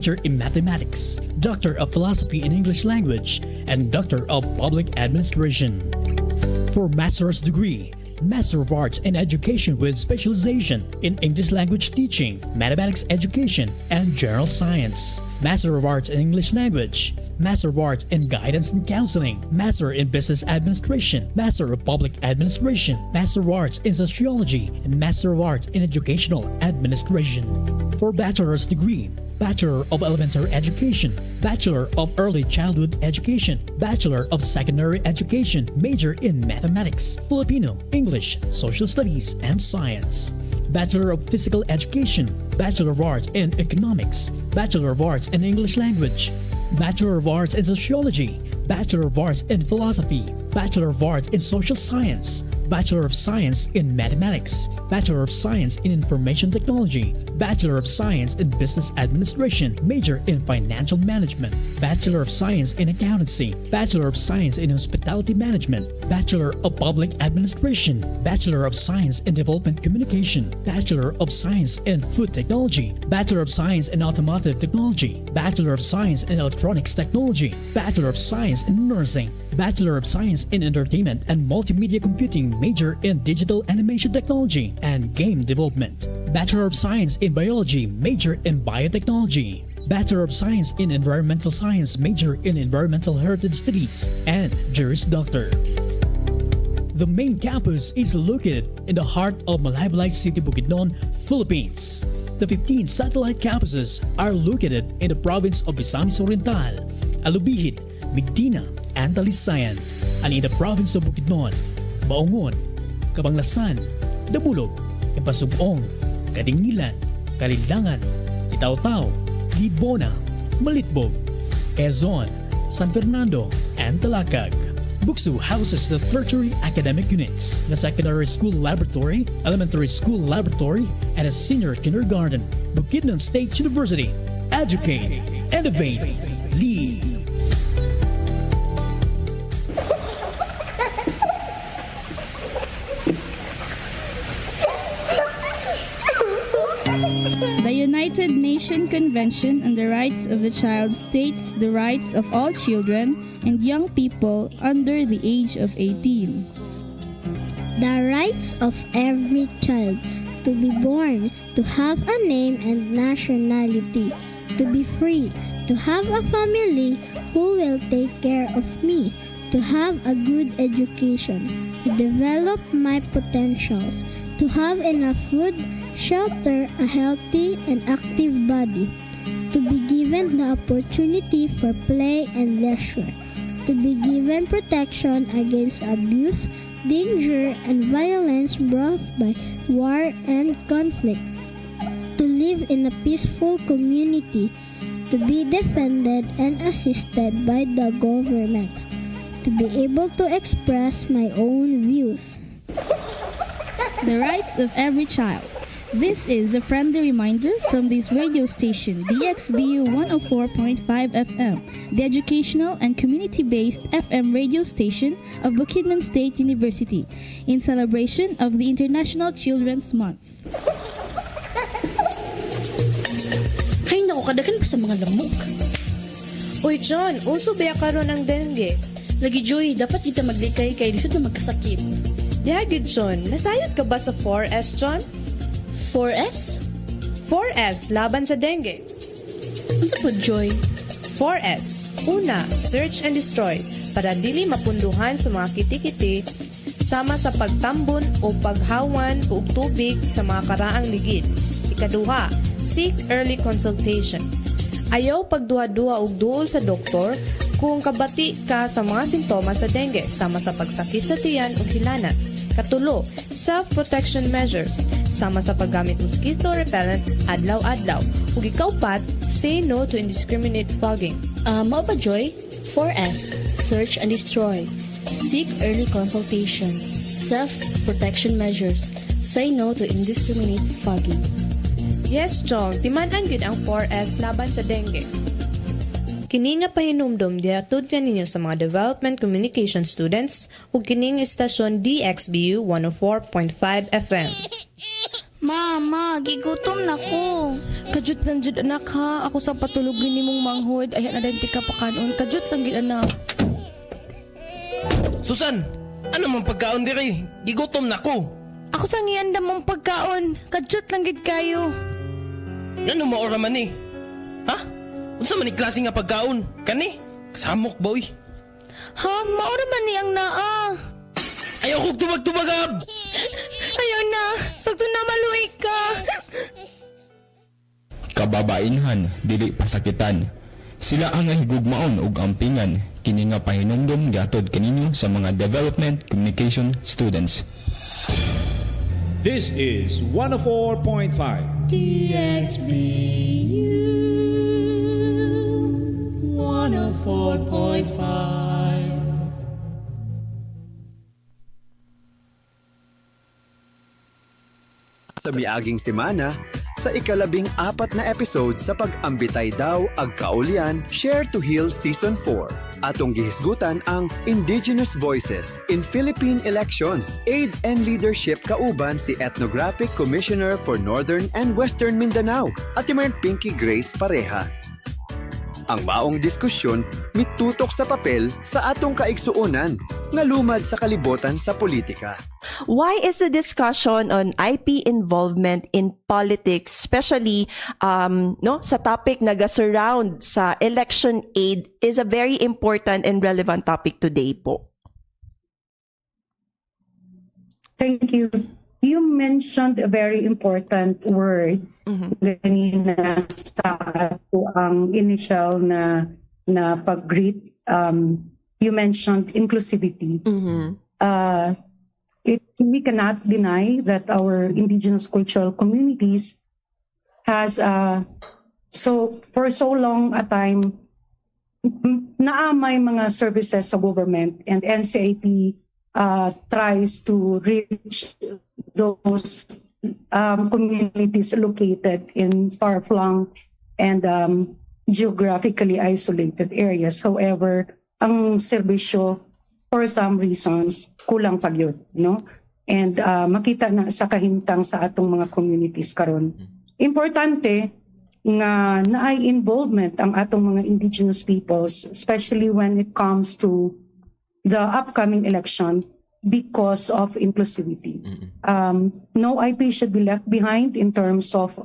Doctor in Mathematics, Doctor of Philosophy in English Language, and Doctor of Public Administration. For Master's degree, Master of Arts in Education with specialization in English Language Teaching, Mathematics Education, and General Science. Master of Arts in English Language, Master of Arts in Guidance and Counseling, Master in Business Administration, Master of Public Administration, Master of Arts in Sociology, and Master of Arts in Educational Administration. For Bachelor's degree, Bachelor of Elementary Education, Bachelor of Early Childhood Education, Bachelor of Secondary Education, major in Mathematics, Filipino, English, Social Studies, and Science. Bachelor of Physical Education, Bachelor of Arts in Economics, Bachelor of Arts in English Language, Bachelor of Arts in Sociology, Bachelor of Arts in Philosophy, Bachelor of Arts in Social Science, Bachelor of Science in Mathematics, Bachelor of Science in Information Technology, Bachelor of Science in Business Administration, major in Financial Management, Bachelor of Science in Accountancy, Bachelor of Science in Hospitality Management, Bachelor of Public Administration, Bachelor of Science in Development Communication, Bachelor of Science in Food Technology, Bachelor of Science in Automotive Technology, Bachelor of Science in Electronics Technology, Bachelor of Science in Nursing, Bachelor of Science in Entertainment and Multimedia Computing, major in Digital Animation Technology and Game Development, Bachelor of Science in Biology, major in Biotechnology, Bachelor of Science in Environmental Science, major in Environmental Heritage Studies, and Juris Doctor. The main campus is located in the heart of Malaybalay City, Bukidnon, Philippines. The 15 satellite campuses are located in the province of Misamis Oriental, Alubihid, Migdina, and Talisayan, and in the province of Bukidnon, Baongon, Cabanglasan, Damulog, Ipasugong, Kadingilan, Kalindangan, Itaw-Taw, Libona, Malitbog, Quezon, San Fernando, and Talakag. BukSU houses the tertiary academic units, the secondary school laboratory, elementary school laboratory, and a senior kindergarten. Bukidnon State University. Educate, innovate, lead. The United Nations Convention on the Rights of the Child states the rights of all children and young people under the age of 18. The rights of every child to be born, to have a name and nationality, to be free, to have a family who will take care of me, to have a good education, to develop my potentials, to have enough food, shelter, a healthy and active body, to be given the opportunity for play and leisure, to be given protection against abuse, danger, and violence brought by war and conflict, to live in a peaceful community, to be defended and assisted by the government, to be able to express my own views. The rights of every child. This is a friendly reminder from this radio station, DXBU 104.5 FM, the educational and community-based FM radio station of Bukidnon State University, in celebration of the International Children's Month. Hay naku, kadagan pa sa mga lamok. Uy, John, uso ba karon ng dengue? Lagi, Joy, dapat kita maglikay kay lisod na magkasakit. Dihagid, John, nasayot ka ba sa 4S, John? 4S? 4S, laban sa dengue. Ano po, Joy? 4S, una, search and destroy, para dili mapunduhan sa mga kiti-kiti, sama sa pagtambon o paghawan o tubig sa mga karaang ligid. Ikaduha, seek early consultation. Ayaw pagduha-duha og duol sa doktor kung kabati ka sa mga sintomas sa dengue, sama sa pagsakit sa tiyan o hilanat. Katulo, self-protection measures, sama sa paggamit mosquito repellent adlaw-adlaw. Ug ikaupat, say no to indiscriminate fogging. Mao ba, Joy? 4S, search and destroy. Seek early consultation. Self-protection measures. Say no to indiscriminate fogging. Yes, Chong, timan-an gid ang 4S laban sa dengue. Kini nga pahinumdom dihatod kaninyo sa mga development communication students ug kining istasyon DXBU 104.5 FM. Mama, gigutom na ko. Kajut lang jud anak ha. Ako sa patulog ni mong manghod. Ay nadenti ka pa kanon. Kajut lang gid anak. Susan, ano man pagkaon diri? Gigutom na ko. Ako sa ngiyanda mong pagkaon. Kajut lang gid kayo. Ano maora man ni? Ha? Unsa man ni klase nga pagkaon? Kani? Kasamok boy. Ha, maura man ni ang naa. Ayaw kong tubag-tubagab! Ayaw na. Sagto na maluwi ka. Kababainhan, dili pasakitan. Sila ang higugmaon ug ampingan kini nga pahinumdom gatod kaninyo sa mga development communication students. This is 104.5 DXBU 104.5. Sa miaging semana, sa ika-14 na episode sa Pag-Ambitay daw ag Kaulian, Share to Heal Season 4. Atong gihisgutan ang Indigenous Voices in Philippine Elections, Aid and Leadership kauban si Ethnographic Commissioner for Northern and Western Mindanao, Atimer Pinky Grace Pareha. Ang maong diskusyon mitutok sa papel sa atong kaigsuonan nga lumad sa kalibotan sa politika. Why is the discussion on IP involvement in politics, especially sa topic na surround sa election aid, is a very important and relevant topic today po? Thank you. You mentioned a very important word ganina sa ato ang initial na pag-greet. You mentioned inclusivity. We cannot deny that our indigenous cultural communities has for so long a time naamay mga services sa government, and NCIP tries to reach those communities located in far-flung and geographically isolated areas. However, ang serbisyo, for some reasons, kulang pa yun, no? And makita na sa kahimtang sa atong mga communities karon. Importante nga naay involvement ang atong mga indigenous peoples, especially when it comes to the upcoming election, because of inclusivity. No IP should be left behind in terms of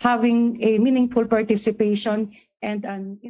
having a meaningful participation and an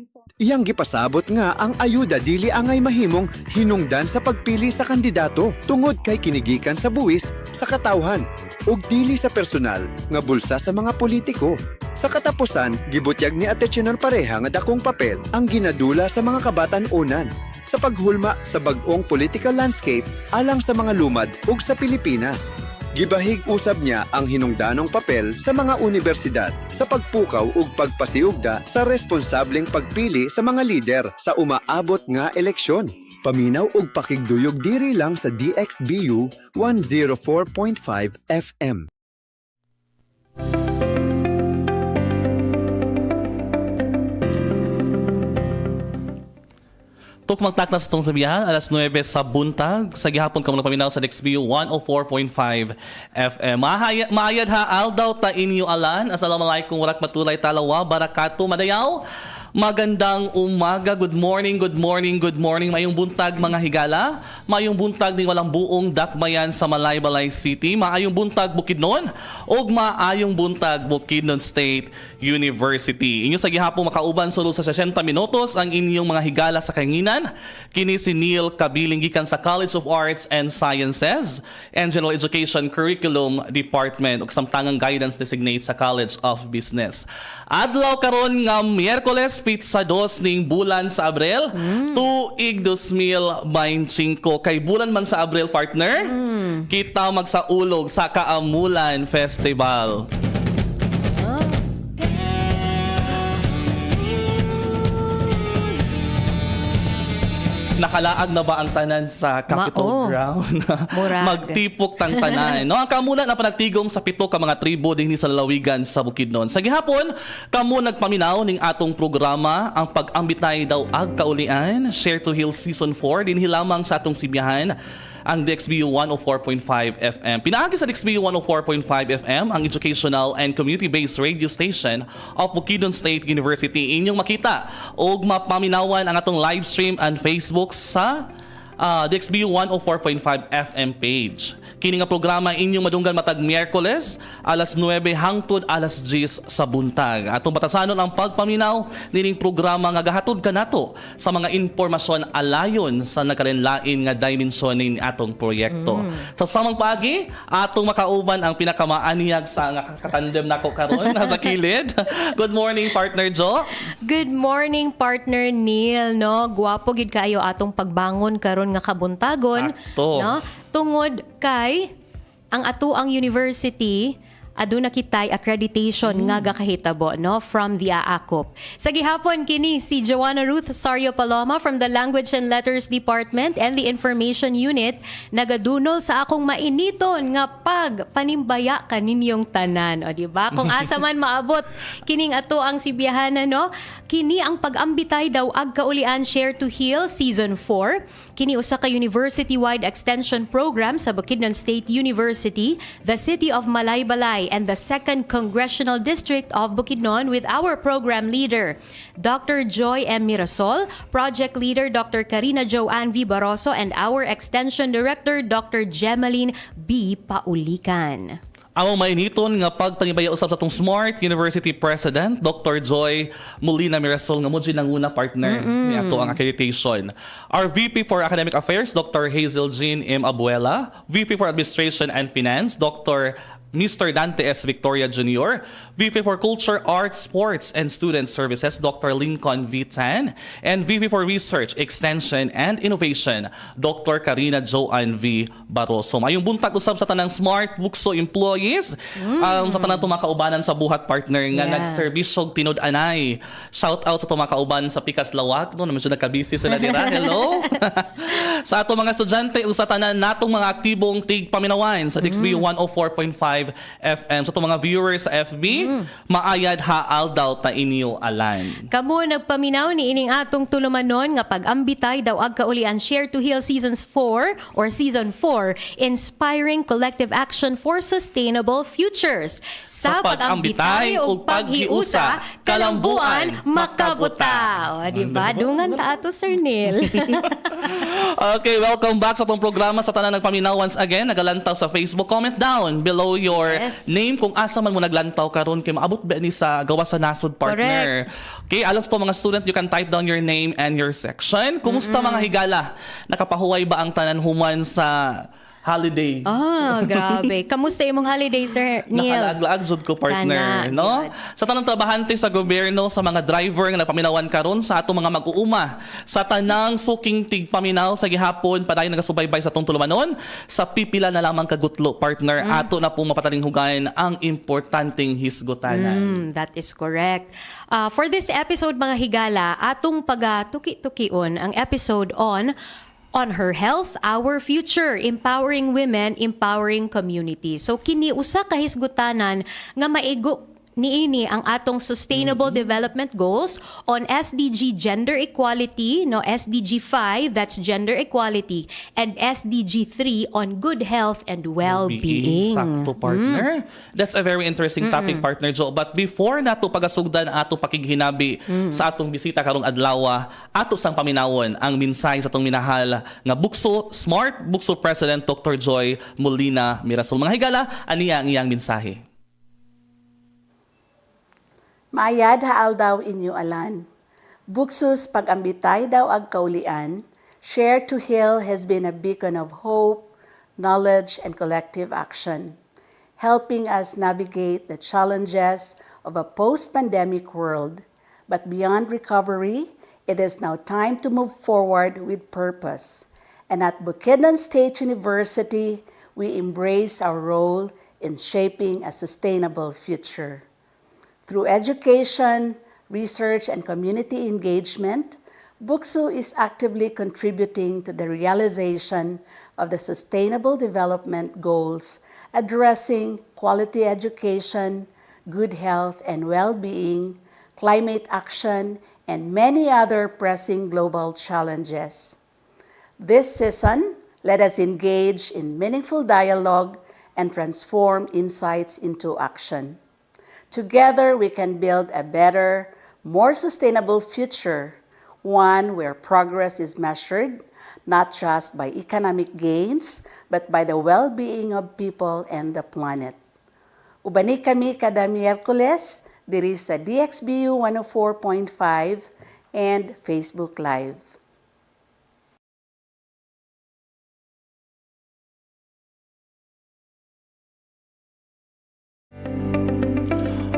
Iyang gipasabot nga ang ayuda dili angay mahimong hinungdan sa pagpili sa kandidato tungod kay kinigikan sa buwis sa katawhan ug dili sa personal nga bulsa sa mga politiko. Sa katapusan, gibutyag ni Ateneo pareha nga dakong papel ang ginadula sa mga kabatan-unan sa paghulma sa bag-ong political landscape alang sa mga lumad ug sa Pilipinas. Gibahig usab niya ang hinungdanong papel sa mga universidad sa pagpukaw ug pagpasiugda sa responsableng pagpili sa mga lider sa umaabot nga eleksyon. Paminaw ug pakigduyog diri lang sa DXBU 104.5 FM. Tukmang taknas itong sabihan, alas 9 sa buntag. Sa gihapon ka muna paminaw sa DXBU 104.5 FM. Maayad ha, aldaw ta inyo alan. Assalamualaikum warakmatullahi talawa barakatuh. Madayaw, magandang umaga. Good morning, good morning, good morning. Mayong buntag mga higala. Mayong buntag ng walang buong dakbayan sa Malaybalay City. Maayong buntag Bukidnon. O maayong buntag Bukidnon State University. Inyo sa gihapon makauban sulod sa 60 minutos ang inyong mga higala sa kanginan. Kini si Neil Kabiling gikan sa College of Arts and Sciences and General Education Curriculum Department ug samtangang guidance designate sa College of Business. Adlaw karon nga Miyerkules pizza 2 ning bulan sa Abril, tuig 2025 kay bulan man sa Abril partner. Kita magsaulog sa Kaamulan Festival. Nakalaag na ba ang tanan sa Capitol Ground? Magtipok tang tanan. No, ang kamulan na panagtigom sa 7 ka mga tribo dinhi sa lalawigan sa Bukidnon. Sa gihapon, kamo nagpaminaw ning atong programa ang Pag-Ambitay daw ag Kaulian, Share to Heal Season 4 dinhi lamang sa atong simyahan ang DXBU 104.5 FM. Pinaagi sa DXBU 104.5 FM ang educational and community-based radio station of Bukidnon State University. Inyong makita o mapaminawan ang atong live stream and Facebook sa DXBU 104.5 FM page. Kini nga programa inyong madunggan matag Miyerkules, alas 9 hangtod alas 10 sa buntag. Atong batasanon ang pagpaminaw nining programa nga gahatod kanato sa mga impormasyon alayon sa nakalinlain nga dimensyon nin atong proyekto. Sa samang paagi, atong makauban ang pinakamaaniyag sa nga katandem nako karon nasa kilid. Good morning, partner Jo. Good morning, partner Neil. No, gwapo gid kayo atong pagbangon karon nga kabuntagon. Sakto. No, tungod kay ang atuang university aduna kitay accreditation nga gakahitabo no from the AACOP. Sa gihapon kini si Joanna Ruth Sario Paloma from the Language and Letters Department and the Information Unit nagadunol sa akong mainiton nga pagpanimbaya kaninyong tanan. O di ba? Kung asa man maabot kining atuang sibyahan no, kini ang Pag-Ambitay daw ag Kaulian Share to Heal Season 4. Kini usa ka university-wide extension program sa Bukidnon State University, the City of Malaybalay, and the 2nd Congressional District of Bukidnon with our program leader, Dr. Joy M. Mirasol, project leader Dr. Karina Joanne V. Barroso, and our extension director Dr. Jayme B. Paulican. Among mainiton nga pagpanibaya usab sa atong Smart University President Dr. Joy Molina Mirasol nga mudji nanguna partner ni ato ang accreditation. Our VP for Academic Affairs Dr. Hazel Jean M. Abuela, VP for Administration and Finance Dr. Mr. Dante S. Victoria Jr., VP for Culture, Arts, Sports, and Student Services, Dr. Lincoln V. Tan, and VP for Research, Extension, and Innovation, Dr. Karina Joanne V. Barroso. Mayong buntag usab sa tanang Smart BukSU employees, sa tanang tumakaubanan sa buhat partner nga nagserbisyog tinud-anay. Shout out sa tumakauban sa Pikas Lawak, no, medyo nagka-busy sila dira. Hello. Sa ato mga estudyante ug sa tanan natong mga aktibong tigpaminawan sa DXBU 104.5 FM. Sa itong mga viewers sa FB, maayad haal daw ta inyo alan. Kamo nagpaminaw ni ining atong tulumanon nga Pag-Ambitay daw ag Kaulian Share to Heal Seasons 4 or Season 4, Inspiring Collective Action for Sustainable Futures. Sa Pag-Ambitay ug paghiusa, kalambuan makabuta. O, diba? Dungan ta ato, Sir Neil. Okay, welcome back sa itong programa sa tanan nagpaminaw once again. Nagalantaw sa Facebook. Comment down below your name kung asa man mo naglantaw karon kay maabot ba ni sa gawas sa nasod partner. Correct. Okay, alas to mga student, you can type down your name and your section. Kumusta mga higala? Nakapahuway ba ang tanan human sa holiday? Grabe. Kamusta imong holiday, Sir Neil? Nakalaag-laag jud ko partner, no? Sa tanang trabahante sa gobyerno, sa mga driver nga nagpaminawan karon sa ato mga mag-uuma, sa tanang suking tigpaminaw sa gihapon padayon nagasubaybay sa atong tulumanon, sa pipila na lamang kagutlo partner, ato na po mapatalinghugan ang importanteng hisgotanan. That is correct. For this episode mga higala, atong pagatuki-tukion ang episode on Her Health, Our Future, Empowering Women, Empowering Communities. So kini usa ka hisgutanan nga maigo niini ang atong Sustainable Development Goals on SDG Gender Equality, no, SDG 5, that's Gender Equality, and SDG 3 on Good Health and Well-Being. Sakto, partner. That's a very interesting topic, partner Jo. But before nato pagasugdan atong pakighinabi sa atong bisita karong adlaw, ato sang paminawon ang minsay sa atong minahal nga BukSU Smart BukSU President Dr. Joy Molina Mirasol. Mga higala, aniya ang iyang mensahe. Maayad haal daw inyo alan. BukSU's Pag-Ambitay daw ag Kaulian, Share to Heal has been a beacon of hope, knowledge, and collective action, helping us navigate the challenges of a post-pandemic world. But beyond recovery, it is now time to move forward with purpose. And at Bukidnon State University, we embrace our role in shaping a sustainable future. Through education, research, and community engagement, BukSU is actively contributing to the realization of the Sustainable Development Goals, addressing quality education, good health and well-being, climate action, and many other pressing global challenges. This season, Let us engage in meaningful dialogue and transform insights into action. Together, we can build a better, more sustainable future, one where progress is measured not just by economic gains, but by the well-being of people and the planet. Ubani kami kada Miyerkules, diri sa DXBU 104.5 and Facebook Live.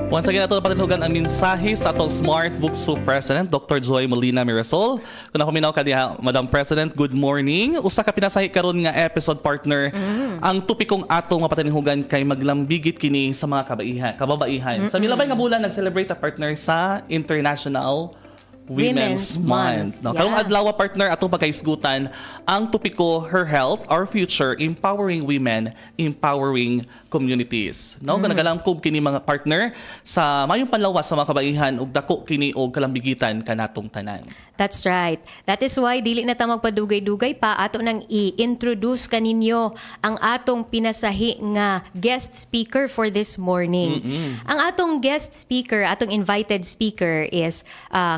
Once again, ito na patinhugan ang mensahe sa atong Smart BukSU President, Dr. Joy Molina Mirasol. Kung napaminaw ka niya, Madam President, good morning. Usa ka pinasahi karon nga episode partner. Ang tupikong atong mapatinhugan kay maglambigit kini sa mga kababaihan. Sa milabay nga bulan, nag-celebrate a partner sa International Women's Month. No? Karong adlaw partner atong pagkaisgutan ang tupiko Her Health, Our Future, Empowering Women, Empowering Communities. No, ganagalamkob kini mga partner sa mayong panlawas sa mga kabaihan ug dako kini og kalambigitan kanatong tanan. That's right. That is why dili na ta magpadugay-dugay pa ato nang i-introduce kaninyo ang atong pinasahi nga guest speaker for this morning. Ang atong guest speaker, atong invited speaker is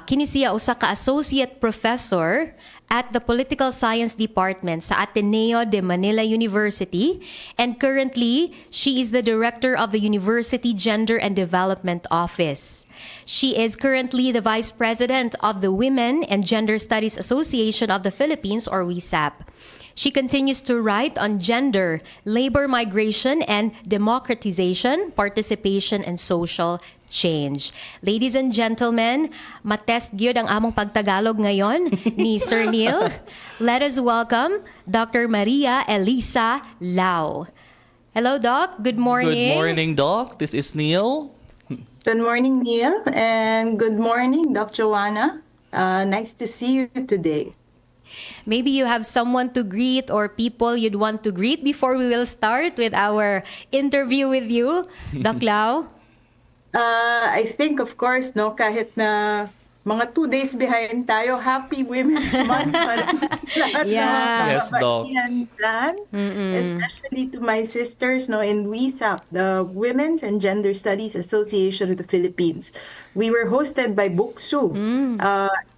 kini siya usa ka associate professor at the Political Science Department sa Ateneo de Manila University, and currently she is the director of the University Gender and Development Office. She is currently the vice president of the Women and Gender Studies Association of the Philippines, or WISAP. She continues to write on gender, labor migration and democratization, participation, and social change. Ladies and gentlemen, matest gyud ang among pagtagalog ngayon ni Sir Neil. Let us welcome Dr. Maria Elissa Lau. Hello, Doc. Good morning. Good morning, Doc. This is Neil. Good morning, Neil, and good morning, Dr. Joanna. Nice to see you today. Maybe you have someone to greet or people you'd want to greet before we will start with our interview with you, Doc Lau. I think, of course, no, kahit na mga 2 days behind tayo, happy Women's Month para sa lahat ng mga Yes, Doc. kababaihan, especially to my sisters no, in WISAP, the Women's and Gender Studies Association of the Philippines. We were hosted by BukSU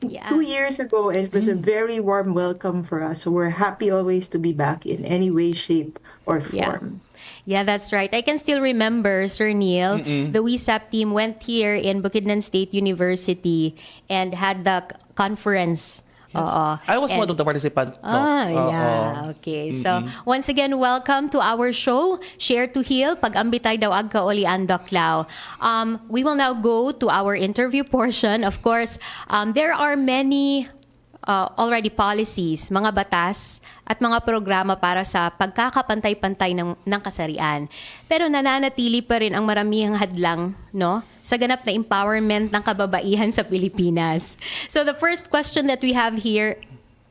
2 years ago, and it was a very warm welcome for us. So we're happy always to be back in any way, shape, or form. Yeah, that's right. I can still remember, Sir Neil, the WISAP team went here in Bukidnon State University and had the conference. Yes. I was one of the participants. Okay. So, once again, welcome to our show, Share to Heal, Pag-Ambitay daw ag Kaulian, Doc Lau. We will now go to our interview portion. Of course, there are many already policies, mga batas at mga programa para sa pagkakapantay-pantay ng kasarian. Pero nananatili pa rin ang maramihang hadlang, no, sa ganap na empowerment ng kababaihan sa Pilipinas. So the first question that we have here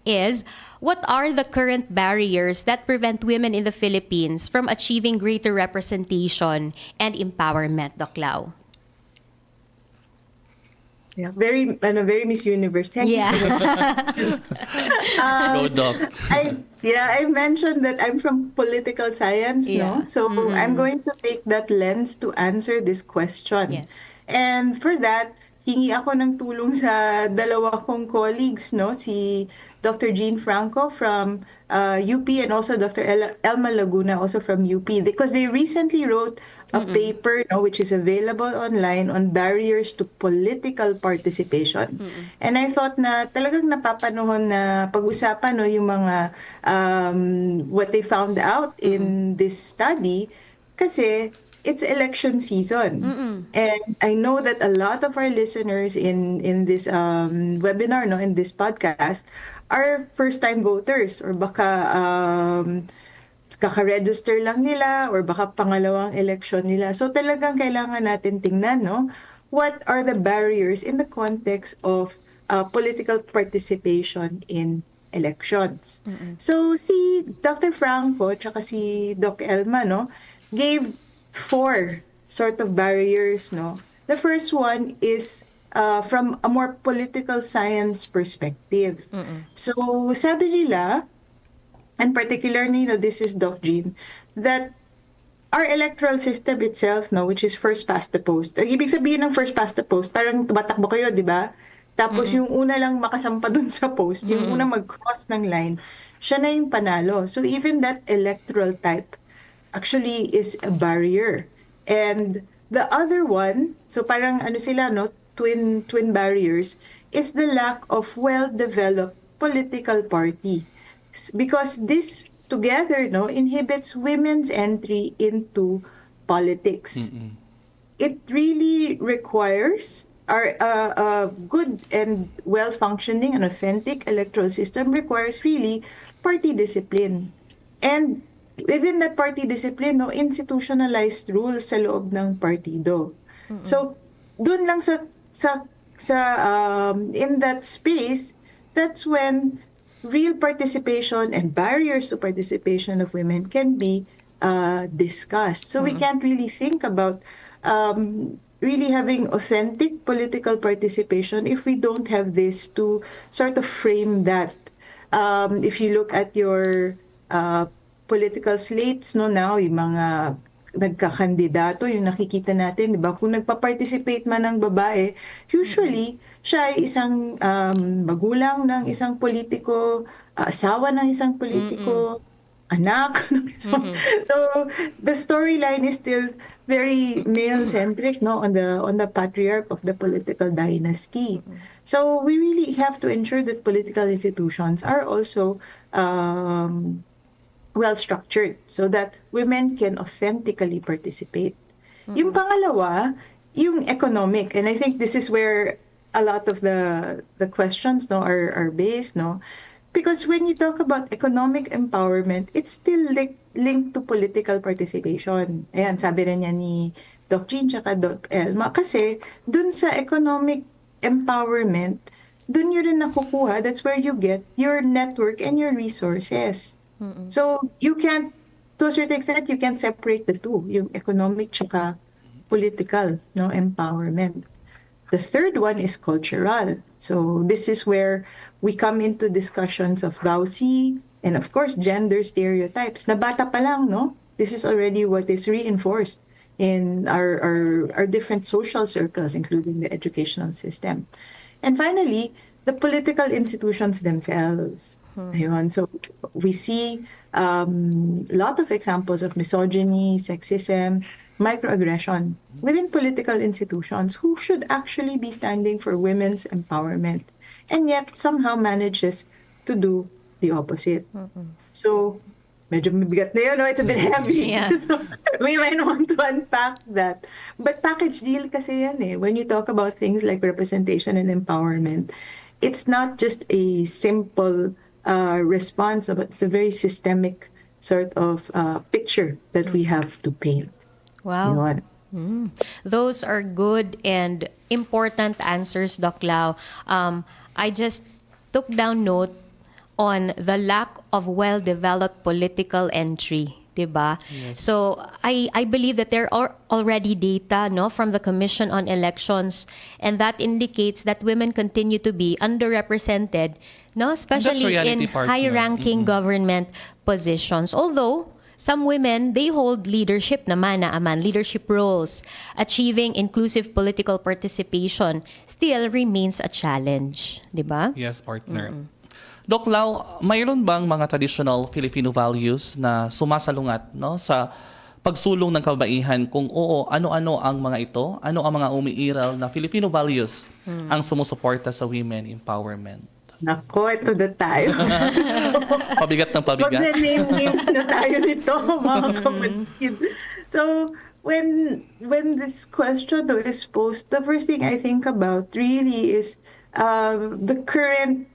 is, what are the current barriers that prevent women in the Philippines from achieving greater representation and empowerment, Doc Lau? Yeah, very Miss Universe. Thank you. Go, Doc. I mentioned that I'm from political science, no? So I'm going to take that lens to answer this question. Yes. And for that, hingi ako ng tulong sa dalawa kong colleagues, no? Si Dr. Jean Franco from UP and also Dr. Elma Laguna also from UP, because they recently wrote a paper, no, which is available online, on barriers to political participation. And I thought na talagang napapanahon na pag-usapan, no, yung mga what they found out in this study, kasi it's election season. And I know that a lot of our listeners in this webinar, no, in this podcast, are first-time voters, or baka kaka-register lang nila, or baka pangalawang election nila. So talagang kailangan natin tingnan, no, what are the barriers in the context of political participation in elections. So si Dr. Franco tsaka si Doc Elma, no, gave 4 sort of barriers, no. The first one is from a more political science perspective. So sabi nila, and particularly, this is Doc Jean, that our electoral system itself, which is first past the post. Ang ibig sabihin ng first past the post, parang tumatakbo kayo, di ba? Tapos yung una lang makasampa dun sa post, yung una mag-cross ng line, siya na yung panalo. So even that electoral type actually is a barrier. And the other one, so parang sila, twin barriers, is the lack of well-developed political party. Because this together inhibits women's entry into politics. It really requires a good and well-functioning and authentic electoral system requires really party discipline. And within that party discipline, institutionalized rules sa loob ng partido. So, dun lang sa in that space, that's when real participation and barriers to participation of women can be discussed. So we can't really think about really having authentic political participation if we don't have this to sort of frame that. If you look at your political slates now, yung mga nagkakandidato, yung nakikita natin, di ba? Kung nagpa-participate man ng babae, usually, siya ay isang magulang ng isang politiko, asawa ng isang politiko, anak ng isang... So, the storyline is still very male-centric, on the patriarch of the political dynasty. So, we really have to ensure that political institutions are also well-structured so that women can authentically participate. Yung pangalawa, yung economic. And I think this is where a lot of the questions are based. Because when you talk about economic empowerment, it's still linked to political participation. Ayan, sabi rin niya ni Doc Jean tsaka Doc Elma. Kasi dun sa economic empowerment, dun yun rin nakukuha. That's where you get your network and your resources. So, you can't, to a certain extent, you can't separate the two, yung economic tsaka political empowerment. The third one is cultural. So, this is where we come into discussions of VAUSI and, of course, gender stereotypes. Na bata pa lang, this is already what is reinforced in our different social circles, including the educational system. And finally, the political institutions themselves. Ayun. So we see a lot of examples of misogyny, sexism, microaggression within political institutions who should actually be standing for women's empowerment and yet somehow manages to do the opposite. So medyo mabigat na yun, it's a bit heavy. Yeah. So we might want to unpack that. But package deal kasi yan when you talk about things like representation and empowerment, it's not just a simple response, but it's a very systemic sort of picture that we have to paint. Wow. Those are good and important answers, Doc Lau. I just took down note on the lack of well-developed political entry. Diba? Yes. So I believe that there are already data from the Commission on Elections, and that indicates that women continue to be underrepresented, especially in high-ranking government positions. Although some women, they hold leadership leadership roles. Achieving inclusive political participation still remains a challenge, diba? Yes, partner. Doc Lau, mayroon bang mga traditional Filipino values na sumasalungat sa pagsulong ng kababaihan? Kung oo, ano-ano ang mga ito? Ano ang mga umiiral na Filipino values ang sumusuporta sa women empowerment? Nako, ito na tayo. Pabigat ng pabigat. Mag-names na tayo nito, mga kapatid. So, when this question is posed, the first thing I think about really is the current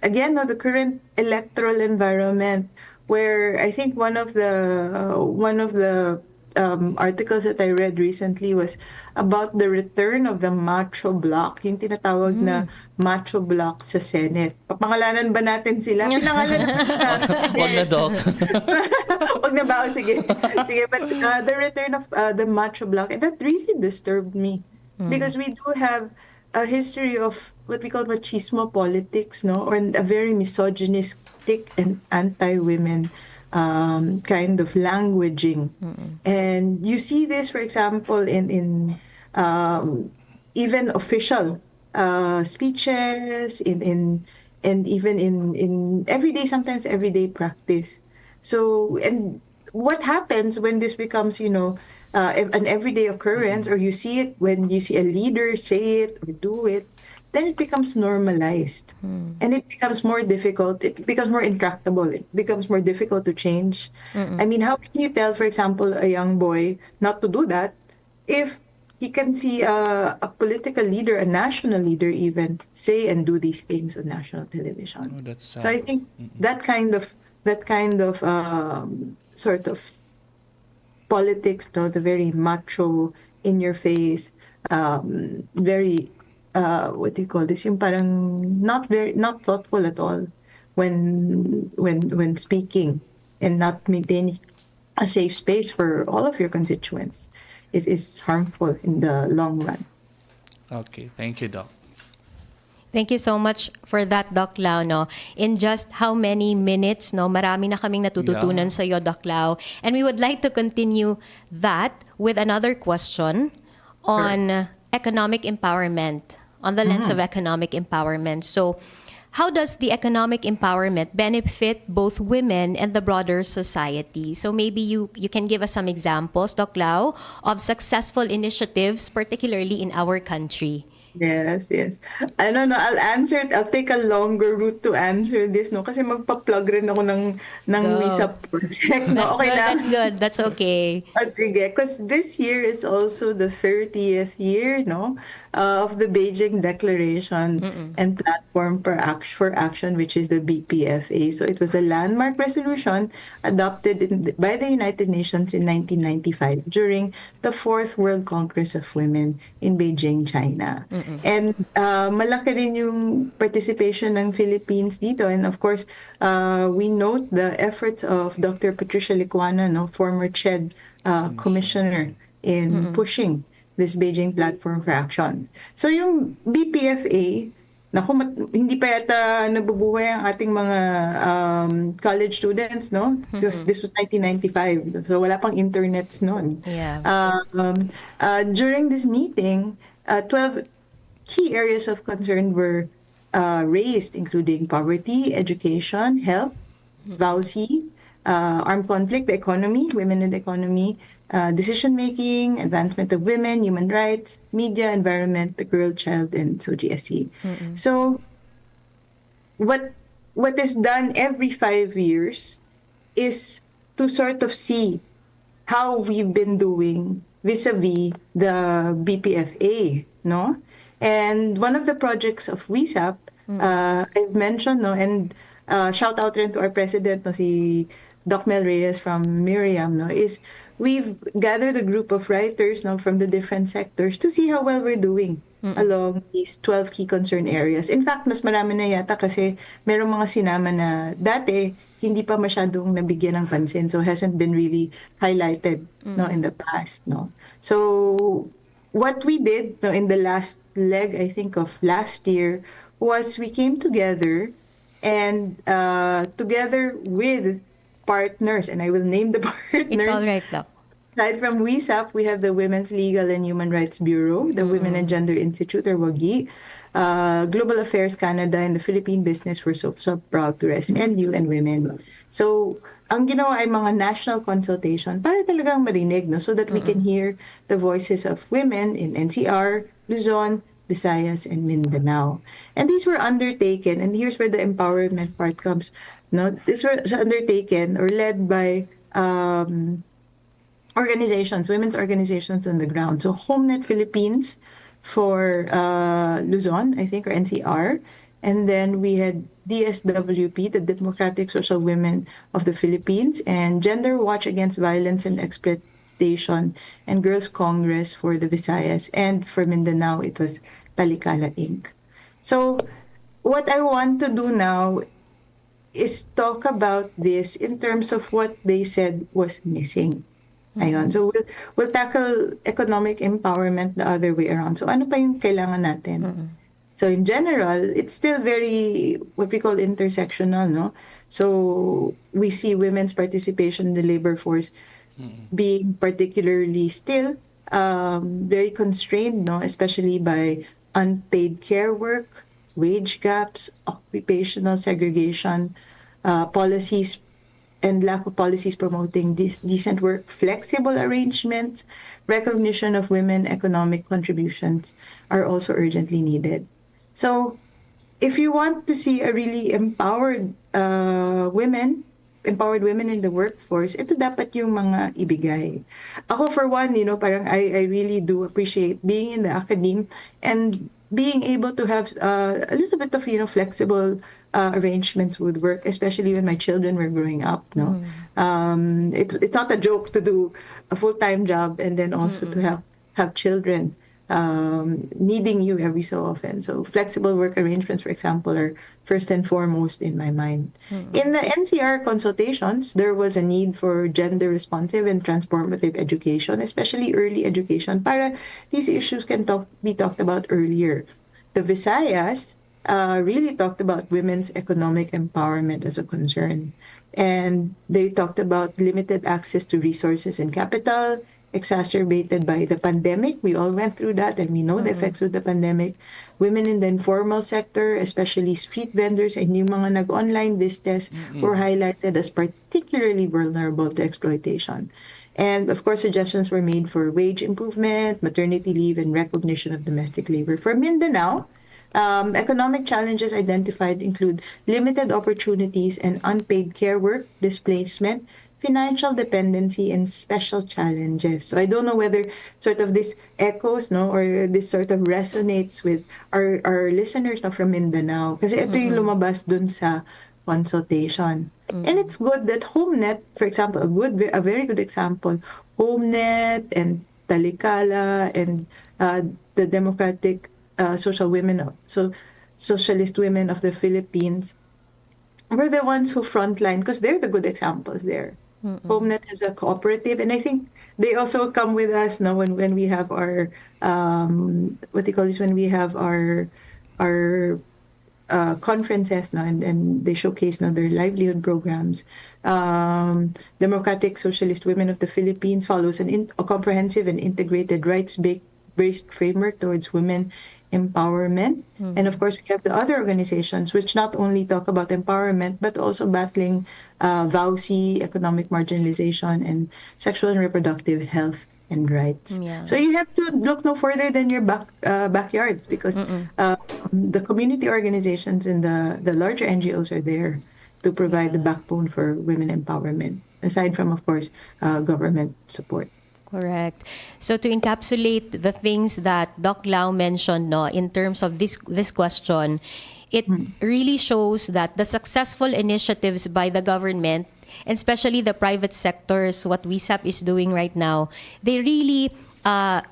electoral environment, where I think one of the articles that I read recently was about the return of the macho bloc, yung tinatawag na macho bloc sa Senate. Papangalanan ba natin sila? Pinangalan Wag na, Doc. Wag na ba? Sige. But the return of the macho bloc, and that really disturbed me. Because we do have a history of what we call machismo politics, or a very misogynistic and anti-women kind of languaging. And you see this, for example, in even official speeches, and even in everyday, sometimes everyday practice. So, and what happens when this becomes, an everyday occurrence, or you see it when you see a leader say it or do it, then it becomes normalized. And it becomes more difficult. It becomes more intractable. It becomes more difficult to change. I mean, how can you tell, for example, a young boy not to do that if he can see a political leader, a national leader even, say and do these things on national television? Oh, that's sad. So I think that kind of sort of politics, no, the very macho, in your face, very what do you call this? Yung parang not thoughtful at all when speaking, and not maintaining a safe space for all of your constituents is harmful in the long run. Okay, thank you, Doc. Thank you so much for that, Doc Lau. No? In just how many minutes, no, marami na kaming natututunan sa iyo, Doc Lau. And we would like to continue that with another question on economic empowerment, on the lens of economic empowerment. So, how does the economic empowerment benefit both women and the broader society? So maybe you can give us some examples, Doc Lau, of successful initiatives, particularly in our country. Yes. I don't know, I'll answer it. I'll take a longer route to answer this, no? Kasi magpa-plug rin ako ng WISA project. No? That's good. That's okay. Sige. Because this year is also the 30th year, no, of the Beijing Declaration and Platform for Action, which is the BPFA. So it was a landmark resolution adopted by the United Nations in 1995 during the 4th World Congress of Women in Beijing, China. And malaki rin yung participation ng Philippines dito. And of course, we note the efforts of Dr. Patricia Licuana, no, former CHED commissioner, in pushing this Beijing Platform for Action. So yung BPFA, hindi pa yata nabubuhay ang ating mga college students, no? This was 1995, so wala pang internets noon. During this meeting, 12 key areas of concern were raised, including poverty, education, health, VAUSI, armed conflict, the economy, women in the economy, decision-making, advancement of women, human rights, media, environment, the girl, child, and so GSE. So what is done every 5 years is to sort of see how we've been doing vis-a-vis the BPFA, no? And one of the projects of WISAP, I've mentioned, no, and shout out rin to our president, no, si Doc Mel Reyes from Miriam, no, is we've gathered a group of writers, no, from the different sectors to see how well we're doing along these 12 key concern areas. In fact, mas marami na yata kasi merong mga sinama na dati hindi pa masyadong nabigyan ng pansin, so hasn't been really highlighted, no, in the past, no. So what we did, no, in the last leg, I think, of last year was we came together and together with partners, and I will name the partners. It's all right, Doc. Aside from WISAP, we have the Women's Legal and Human Rights Bureau, the Women and Gender Institute, or WAGI, Global Affairs Canada, and the Philippine Business for Social Progress, and UN Women. So, ang ginawa ay mga national consultation para talagang marinig, no, so that we can hear the voices of women in NCR, Luzon, Visayas, and Mindanao. And these were undertaken, and here's where the empowerment part comes. No, these were undertaken or led by organizations, women's organizations on the ground. So HomeNet Philippines for Luzon, I think, or NCR. And then we had DSWP, the Democratic Social Women of the Philippines, and Gender Watch Against Violence and Exploitation, and Girls Congress for the Visayas. And for Mindanao, it was Talikala Inc. So what I want to do now is talk about this in terms of what they said was missing. Ayun. So we'll tackle economic empowerment the other way around. So ano pa yung kailangan natin? So in general, it's still very what we call intersectional, no? So we see women's participation in the labor force being particularly still very constrained, no? Especially by unpaid care work, wage gaps, occupational segregation, policies and lack of policies promoting decent work, flexible arrangements, recognition of women economic contributions are also urgently needed. So if you want to see a really empowered women in the workforce, ito dapat yung mga ibigay. Ako for one, parang I really do appreciate being in the academe and being able to have a little bit of, flexible arrangements with work, especially when my children were growing up, no? It's not a joke to do a full-time job and then also to have children needing you every so often. So flexible work arrangements, for example, are first and foremost in my mind. In the NCR consultations, there was a need for gender-responsive and transformative education, especially early education, para these issues can be talked about earlier. The Visayas really talked about women's economic empowerment as a concern. And they talked about limited access to resources and capital, exacerbated by the pandemic. We all went through that and we know the effects of the pandemic. Women in the informal sector, especially street vendors and yung mga nag-online business, were highlighted as particularly vulnerable to exploitation. And of course, suggestions were made for wage improvement, maternity leave, and recognition of domestic labor. For Mindanao, economic challenges identified include limited opportunities and unpaid care work, displacement, financial dependency, and special challenges. So I don't know whether sort of this echoes, no, or this sort of resonates with our listeners, no, from Mindanao. Kasi ito yung lumabas dun sa consultation. And it's good that HomeNet, for example, a very good example, HomeNet and Talikala and the Democratic Socialist Women of the Philippines were the ones who frontline, because they're the good examples there. HomeNet is a cooperative, and I think they also come with us now when we have our when we have our conferences now, and they showcase now their livelihood programs. Democratic Socialist Women of the Philippines follows a comprehensive and integrated rights-based framework towards women empowerment. And of course, we have the other organizations which not only talk about empowerment, but also battling VAUSI, economic marginalization, and sexual and reproductive health and rights. So you have to look no further than your backyards, because the community organizations and the larger NGOs are there to provide the backbone for women empowerment, aside from, of course, government support. Correct. So to encapsulate the things that Doc Lau mentioned, no, in terms of this question, it really shows that the successful initiatives by the government, and especially the private sectors, what WISAP is doing right now, they really have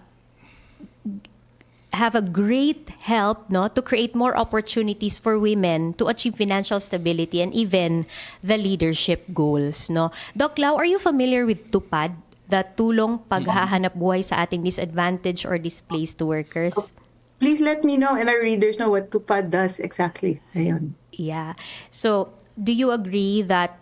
a great help, no, to create more opportunities for women to achieve financial stability and even the leadership goals, no. Doc Lau, are you familiar with TUPAD? The tulong paghahanap buhay sa ating disadvantaged or displaced workers? Please let me know and our readers know what TUPAD does exactly. Ayun. Yeah. So, do you agree that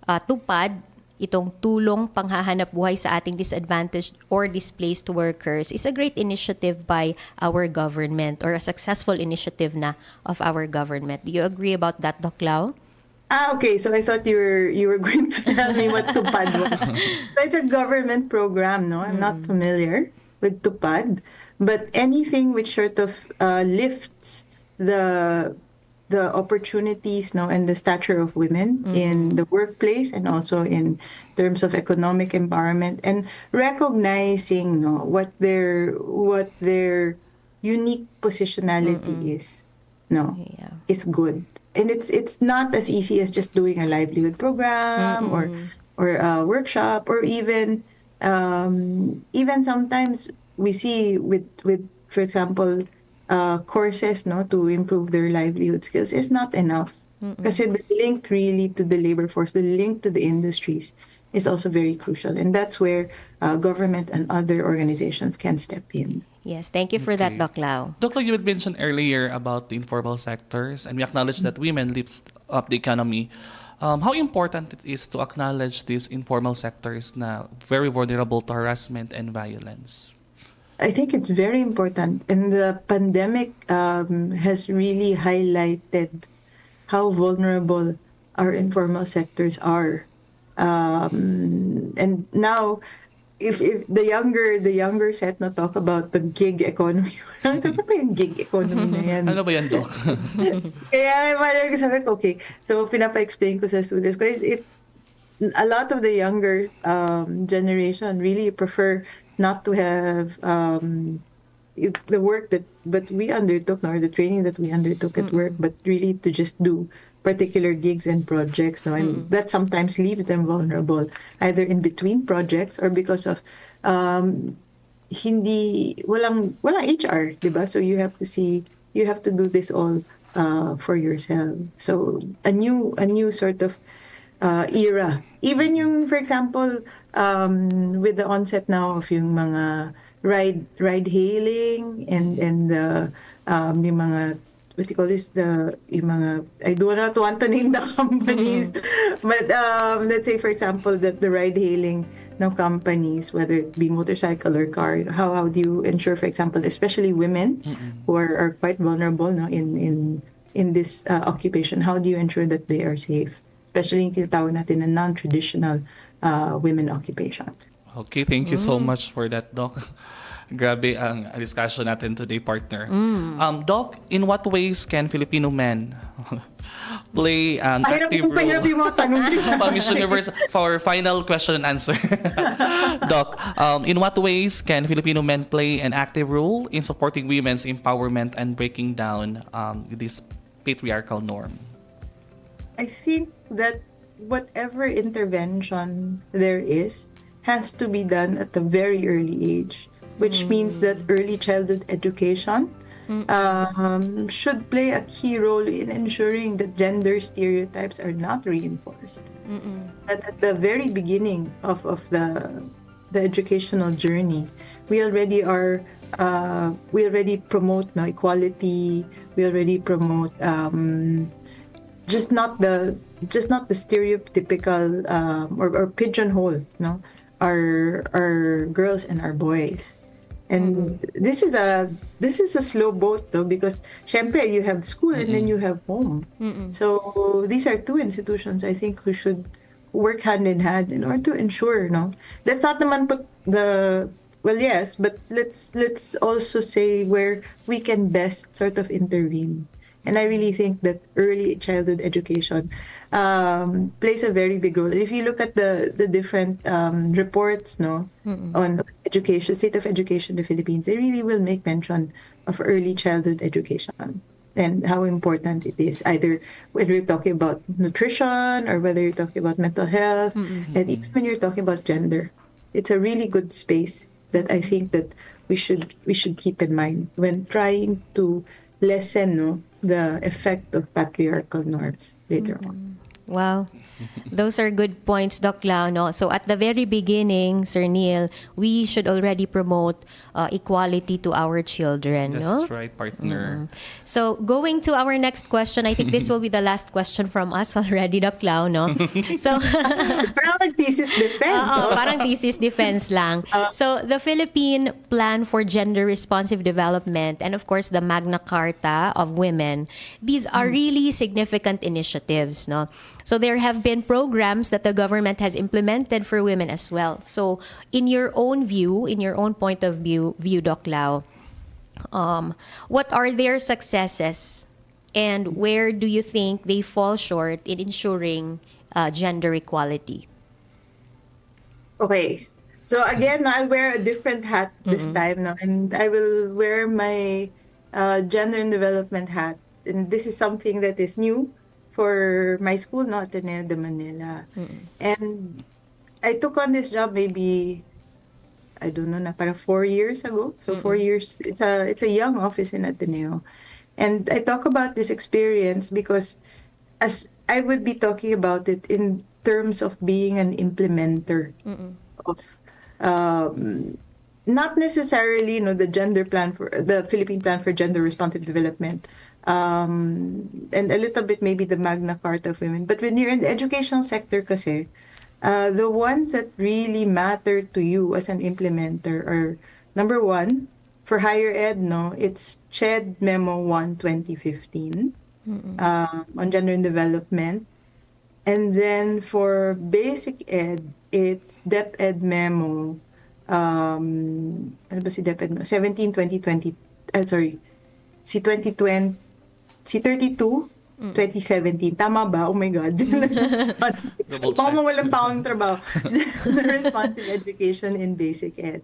TUPAD, itong tulong panghahanap buhay sa ating disadvantaged or displaced workers, is a great initiative by our government, or a successful initiative na of our government? Do you agree about that, Doc Lau? Okay. So I thought you were going to tell me what TUPAD was. So it's a government program, no? I'm not familiar with TUPAD, but anything which sort of lifts the opportunities, no, and the stature of women in the workplace, and also in terms of economic empowerment, and recognizing, no, what their unique positionality is, no, is good. And it's not as easy as just doing a livelihood program or a workshop, or even sometimes we see with for example courses, no, to improve their livelihood skills is not enough. Kasi the link really to the labor force, the link to the industries is also very crucial. And that's where government and other organizations can step in. Yes, thank you for that, Doc Lau. Doc, like you had mentioned earlier about the informal sectors, and we acknowledge that women lift up the economy. How important it is to acknowledge these informal sectors na very vulnerable to harassment and violence? I think it's very important. And the pandemic has really highlighted how vulnerable our informal sectors are. And now, if the younger set na talk about the gig economy. Ano ba yung gig economy na yan? Ano ba yan, Doc? Kaya parang sabi ko, okay. So, pinapa-explain ko sa students ko, a lot of the younger generation really prefer not to have the work but we undertook, or the training that we undertook at work, but really to just do particular gigs and projects, no, and that sometimes leaves them vulnerable, either in between projects or because of walang HR, diba? So you have to do this all for yourself. So a new sort of era. Even yung, for example, with the onset now of yung mga ride hailing and yung mga, what do you call this, yung mga, I do not want to name the companies, but let's say, for example, the ride hailing ng companies, whether it be motorcycle or car, how do you ensure, for example, especially women who are quite vulnerable, no, in this occupation, how do you ensure that they are safe, especially yung tinatawag natin na non-traditional women occupations? Okay, thank you so much for that, Doc. Grabe ang discussion natin today, partner. Doc, in what ways can Filipino men play an active role? Miss Universe, for final question and answer. Doc, in what ways can Filipino men play an active role in supporting women's empowerment and breaking down this patriarchal norm? I think that whatever intervention there is has to be done at a very early age, which means that early childhood education should play a key role in ensuring that gender stereotypes are not reinforced. That at the very beginning of the educational journey, we already promote equality. We already promote just not the stereotypical or pigeonhole, no, our girls and our boys. And this is a slow boat, though, because syempre you have school and then you have home. So these are two institutions I think who should work hand in hand in order to ensure, no. Let's not naman put yes, but let's also say where we can best sort of intervene. And I really think that early childhood education plays a very big role. If you look at the different reports, no, on education, state of education in the Philippines, they really will make mention of early childhood education and how important it is, either whether you're talking about nutrition or whether you're talking about mental health, and even when you're talking about gender. It's a really good space that I think that we should keep in mind when trying to lessen, no, the effect of patriarchal norms later on. Wow. Those are good points, Doc Lau. No? So at the very beginning, Sir Neil, we should already promote equality to our children. That's no? right, partner. So going to our next question, I think this will be the last question from us already, Doc Lau. No? So parang thesis defense. Parang thesis defense lang. So the Philippine Plan for Gender Responsive Development and of course the Magna Carta of Women, these are really significant initiatives. No? So there have been programs that the government has implemented for women as well. So in your own view, in your own point of view, Doc Lau, what are their successes and where do you think they fall short in ensuring gender equality? Okay. So again, I'll wear a different hat this time now, and I will wear my gender and development hat. And this is something that is new for my school, no, Ateneo de Manila. And I took on this job maybe, I don't know, parang 4 years ago. So 4 years, it's a young office in Ateneo. And I talk about this experience because as I would be talking about it in terms of being an implementer of not necessarily, the gender plan for the Philippine Plan for Gender Responsive Development, and a little bit maybe the Magna Carta of Women. But when you're in the educational sector, kasi, the ones that really matter to you as an implementer are, number one, for higher ed, it's CHED Memo 1 2015 on gender and development. And then for basic ed, it's DepEd Memo, ano ba si DepEd Memo? 17, 2020, si 2020, si 32, 2017. Tama ba? Oh my God. Baka mawalan pa akong trabaho. Gender responsive education in basic ed.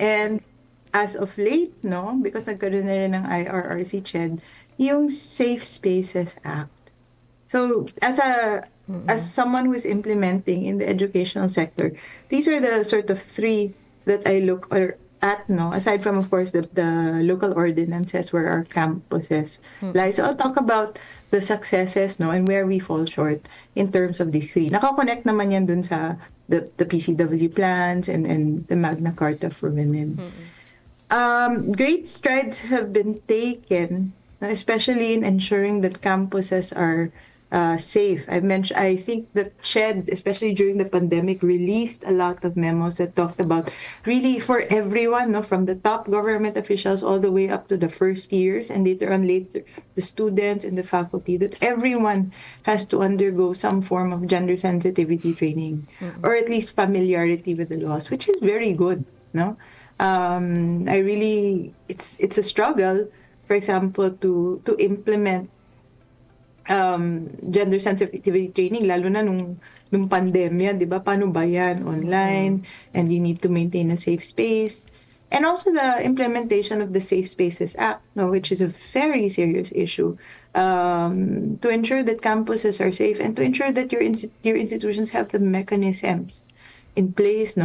And as of late, because nagkaroon na rin ng IRRC CHED, yung Safe Spaces Act. So, as someone who is implementing in the educational sector, these are the sort of three that I look at, aside from, of course, the local ordinances where our campuses lie. So, I'll talk about the successes, and where we fall short in terms of these three. Nakakonect naman yan dun sa the PCW plans and the Magna Carta for Women. Great strides have been taken, especially in ensuring that campuses are safe. I think that CHED, especially during the pandemic, released a lot of memos that talked about really for everyone, from the top government officials all the way up to the first years and later the students and the faculty, that everyone has to undergo some form of gender sensitivity training or at least familiarity with the laws, which is very good. It's a struggle, for example, to implement gender sensitivity training, lalo na nung pandemya, di ba? Paano ba yan? Online, and you need to maintain a safe space. And also the implementation of the Safe Spaces Act, which is a very serious issue, to ensure that campuses are safe and to ensure that your institutions have the mechanisms in place,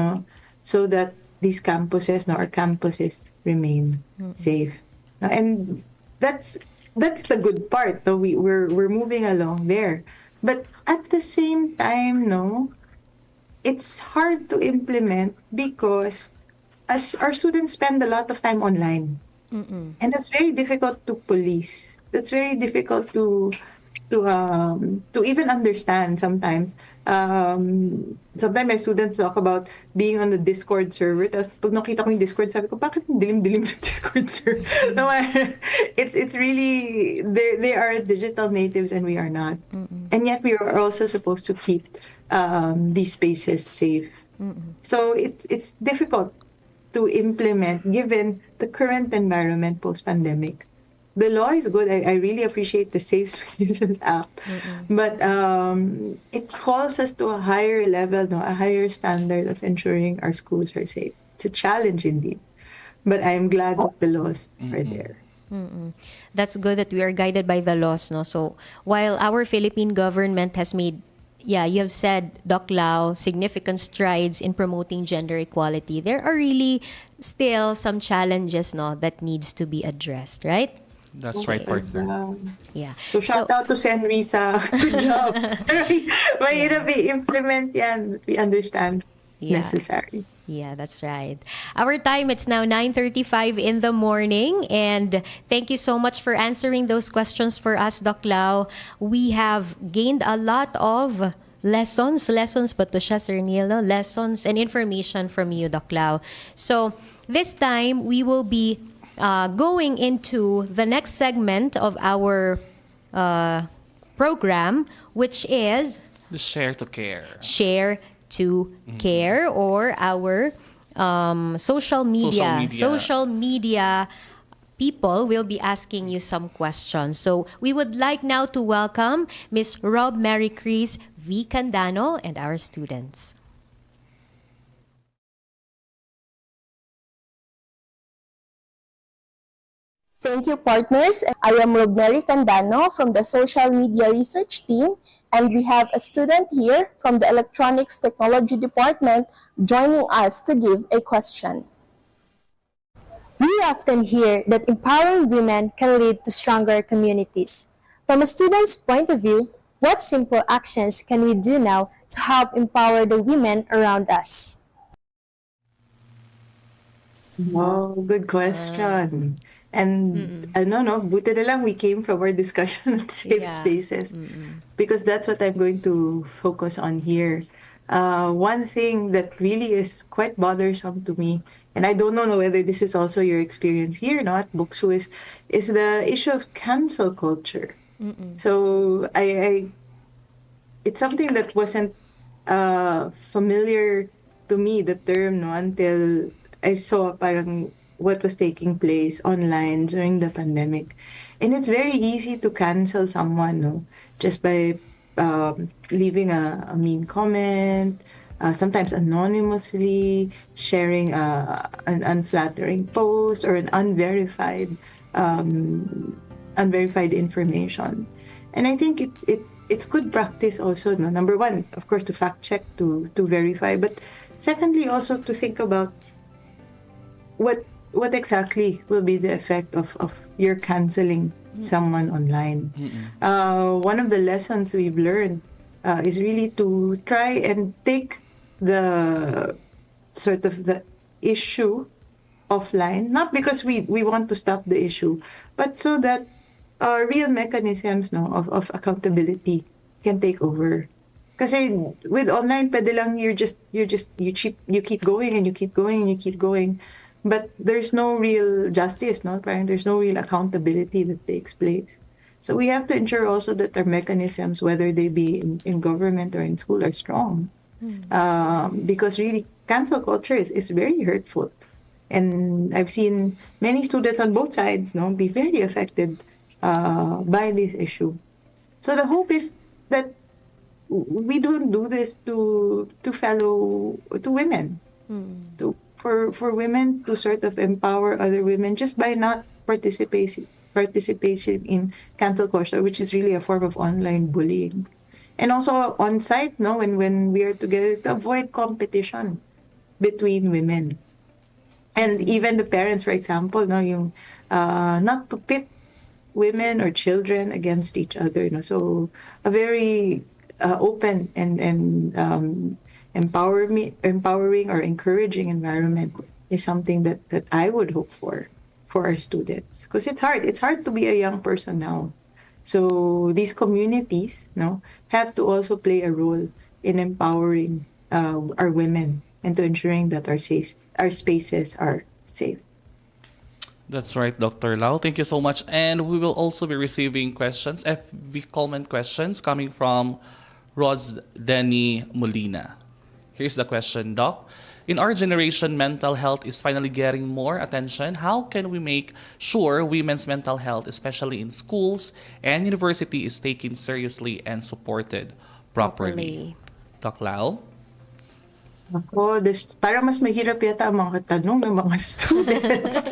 so that these campuses, our campuses remain safe. And that's the good part. We're moving along there. But at the same time, it's hard to implement because as our students spend a lot of time online. And that's very difficult to police. That's very difficult to even understand sometimes. Sometimes my students talk about being on the Discord server. Tapos pag nakita ko yung Discord, sabi ko, bakit dilim-dilim ng Discord server? It's really, they are digital natives and we are not. And yet we are also supposed to keep these spaces safe. So it's difficult to implement given the current environment post-pandemic. The law is good. I really appreciate the Safe Spaces Act. But it calls us to a higher level, a higher standard of ensuring our schools are safe. It's a challenge indeed. But I'm glad that the laws are there. That's good that we are guided by the laws. So while our Philippine government has made, you have said, Doc Lau, significant strides in promoting gender equality, there are really still some challenges that needs to be addressed, right? That's right, partner. Yeah. So shout out to Sen Risa. Good job. Mahirap i-implement yan. We understand it's necessary. Yeah, that's right. Our time, it's now 9:35 in the morning. And thank you so much for answering those questions for us, Doc Lau. We have gained a lot of lessons ba to siya, Sir Neil? Lessons and information from you, Doc Lau. So this time, we will be going into the next segment of our program, which is the Share to Care. Share to Care, or our social media people will be asking you some questions. So we would like now to welcome Ms. Rob Mary Cris V. Candano and our students. Thank you, partners. I am Rosemary Candano from the Social Media Research Team, and we have a student here from the Electronics Technology Department joining us to give a question. We often hear that empowering women can lead to stronger communities. From a student's point of view, What simple actions can we do now to help empower the women around us? Wow, good question. And no, buti na lang we came from our discussion on safe spaces because that's what I'm going to focus on here. One thing that really is quite bothersome to me, and I don't know whether this is also your experience here, not BukSU, is the issue of cancel culture. So it's something that wasn't familiar to me, the term, no, until I saw parang what was taking place online during the pandemic. And it's very easy to cancel someone, no, just by leaving a mean comment, sometimes anonymously, sharing an unflattering post or an unverified information. And I think it's good practice also, no? Number one, of course, to fact check, to verify, but secondly, also to think about what exactly will be the effect of your canceling someone online. One of the lessons we've learned is really to try and take the sort of the issue offline, not because we want to stop the issue, but so that real mechanisms, no, of accountability can take over. Kasi with online, pwede lang you keep going and you keep going and you keep going. But there's no real justice, no? Parang there's no real accountability that takes place. So we have to ensure also that our mechanisms, whether they be in government or in school, are strong. Because really, cancel culture is very hurtful. And I've seen many students on both sides, no, be very affected by this issue. So the hope is that we don't do this to women, for women to sort of empower other women just by not participation in cancel culture, which is really a form of online bullying. And also on site, no, when we are together, to avoid competition between women. And even the parents, for example, no, yung not to pit women or children against each other. No? So a very open and empowering or encouraging environment is something that I would hope for our students. Because it's hard. It's hard to be a young person now. So these communities, no, have to also play a role in empowering our women and to ensuring that our spaces are safe. That's right, Dr. Lau. Thank you so much. And we will also be receiving questions, FB comment questions, coming from Ros Denny Molina. Here's the question, Doc. In our generation, mental health is finally getting more attention. How can we make sure women's mental health, especially in schools and university, is taken seriously and supported properly? Doc Lau? Ako, parang mas mahirap yata ang mga tanong ng mga students.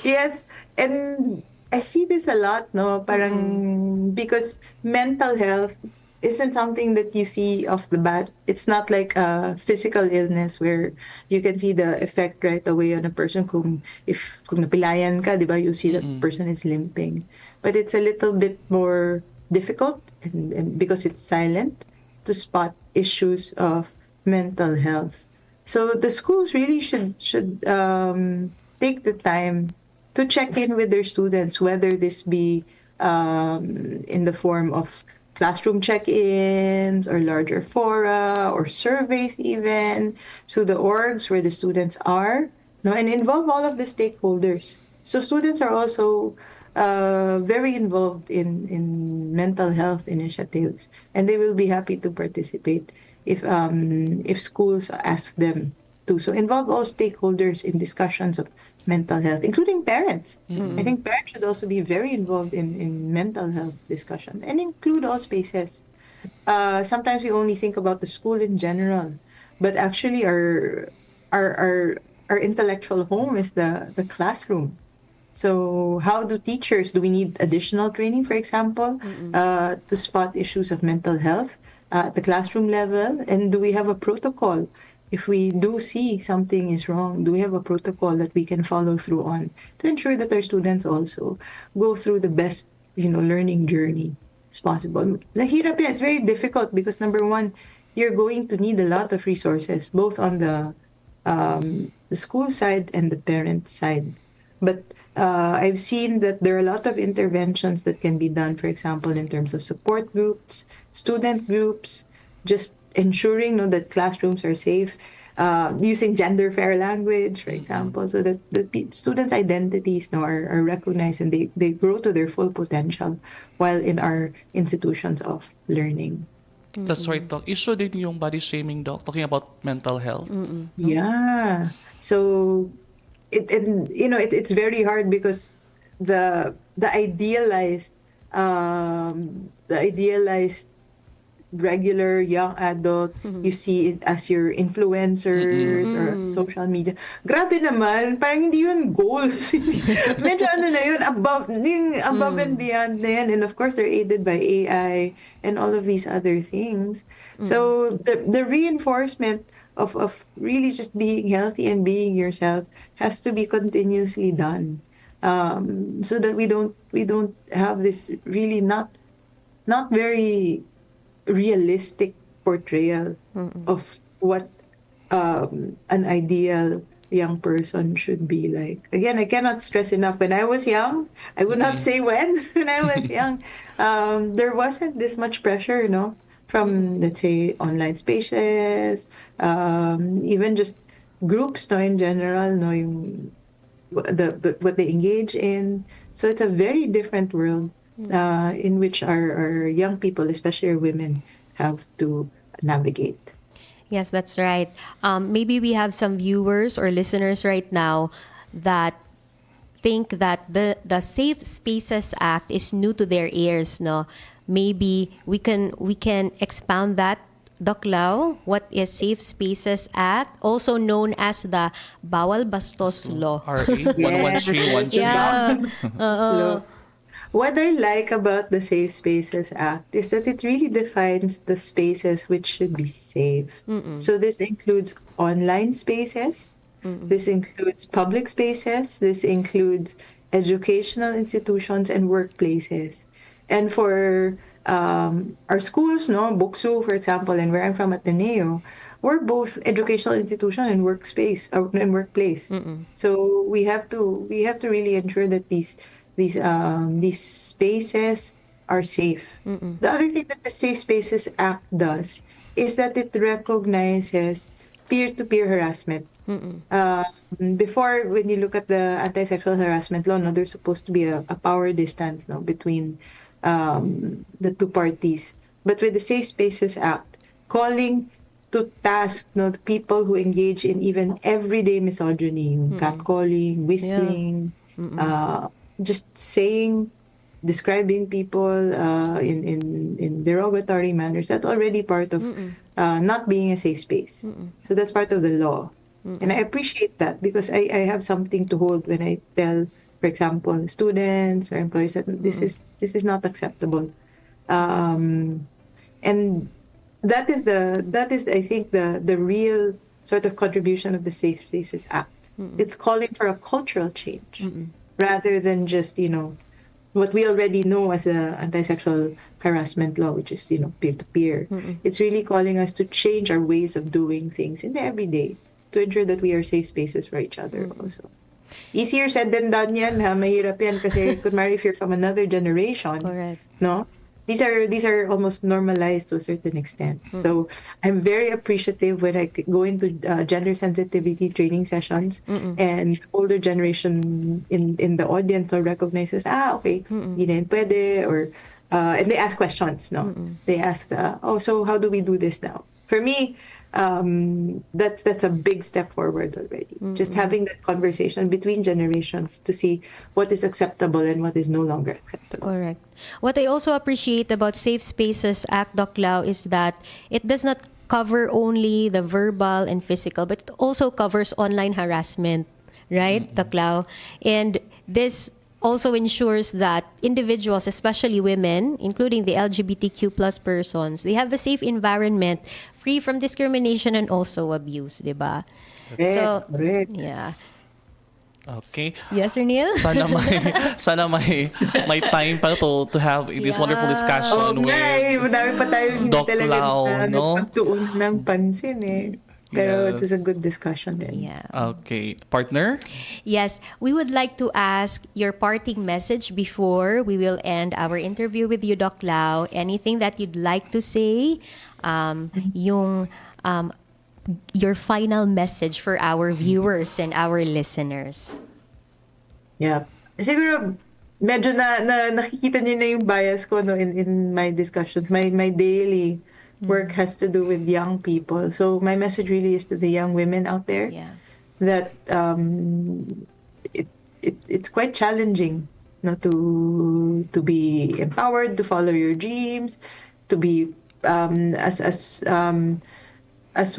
Yes, and I see this a lot, no? Parang because mental health isn't something that you see off the bat. It's not like a physical illness where you can see the effect right away on a person. Kung napilayan ka, di ba, you see that person is limping. But it's a little bit more difficult and because it's silent to spot issues of mental health. So the schools really should take the time to check in with their students, whether this be in the form of classroom check-ins or larger fora or surveys even, to the orgs where the students are, no, and involve all of the stakeholders. So students are also very involved in mental health initiatives, and they will be happy to participate if schools ask them to. So involve all stakeholders in discussions of mental health, including parents. I think parents should also be very involved in mental health discussion and include all spaces. Sometimes we only think about the school in general, but actually our intellectual home is the classroom. So how do we need additional training, for example, to spot issues of mental health at the classroom level? And do we have a protocol? If we do see something is wrong, do we have a protocol that we can follow through on to ensure that our students also go through the best, learning journey? as possible. Nahirap yan. It's very difficult because number one, you're going to need a lot of resources, both on the school side and the parent side. But I've seen that there are a lot of interventions that can be done, for example, in terms of support groups, student groups, just ensuring that classrooms are safe, using gender fair language, for example, so that the students' identities are recognized and they grow to their full potential while in our institutions of learning. That's right, Doc. Issue din yung body shaming, Doc, talking about mental health. No? Yeah. So it's very hard because the idealized regular young adult, you see it as your influencers or social media. Grabe naman, parang hindi yun goals. Medyo na yun, above and beyond na yan. And of course, they're aided by AI and all of these other things. So the reinforcement of really just being healthy and being yourself has to be continuously done. So that we don't have this really not very realistic portrayal of what an ideal young person should be like. Again, I cannot stress enough. When I was young, I would not say when I was young, there wasn't this much pressure, from, let's say, online spaces, even just groups, in general, what they engage in. So it's a very different world in which our young people, especially our women, have to navigate. Yes, that's right. Maybe we have some viewers or listeners right now that think that the Safe Spaces Act is new to their ears. No, maybe we can expound that. Doc Lau, what is Safe Spaces Act, also known as the Bawal Bastos Law? RA 11312. Yeah. What I like about the Safe Spaces Act is that it really defines the spaces which should be safe. So this includes online spaces, this includes public spaces, this includes educational institutions and workplaces. And for our schools, BukSU, for example, and where I'm from, Ateneo, we're both educational institution and workspace and workplace. So we have to really ensure that these spaces are safe. The other thing that the Safe Spaces Act does is that it recognizes peer-to-peer harassment. Before, when you look at the anti-sexual harassment law, there's supposed to be a power distance between the two parties. But with the Safe Spaces Act, calling to task the people who engage in even everyday misogyny, catcalling, whistling, just describing people in derogatory manners, that's already part of not being a safe space. So that's part of the law. And I appreciate that because I have something to hold when I tell, for example, students or employees that this is not acceptable. And that is I think the real sort of contribution of the Safe Spaces Act. It's calling for a cultural change rather than just what we already know as the anti-sexual harassment law, which is peer-to-peer. It's really calling us to change our ways of doing things in the everyday to ensure that we are safe spaces for each other also. Easier said than done yan, ha? Mahirap yan kasi kunwari if you're from another generation, correct, these are almost normalized to a certain extent. So I'm very appreciative when I go into gender sensitivity training sessions and older generation in the audience recognizes, okay, hindi na yun pwede, or and they ask questions, They ask, so how do we do this now? For me, that's a big step forward already. Just having that conversation between generations to see what is acceptable and what is no longer acceptable. Correct. What I also appreciate about Safe Spaces Act, Doc Lau, is that it does not cover only the verbal and physical, but it also covers online harassment, right, Doc Lau? And this also ensures that individuals, especially women, including the LGBTQ plus persons, they have a safe environment free from discrimination and also abuse, diba? So, yeah. Okay. Yes, Neil? sana may time pa to have this wonderful discussion with Madami pa tayong hindi Doc talaga Lau, no? nagpagtuon ng pansin eh. Pero it was a Yes. good discussion din. Yeah. Okay. Partner? Yes, we would like to ask your parting message before we will end our interview with you, Doc Lau. Anything that you'd like to say? Your final message for our viewers and our listeners. Yeah. Siguro, medyo nakikita niyo na yung bias ko no, in my discussion. My daily work has to do with young people. So my message really is to the young women out there that it's quite challenging no, to be empowered, to follow your dreams, to be as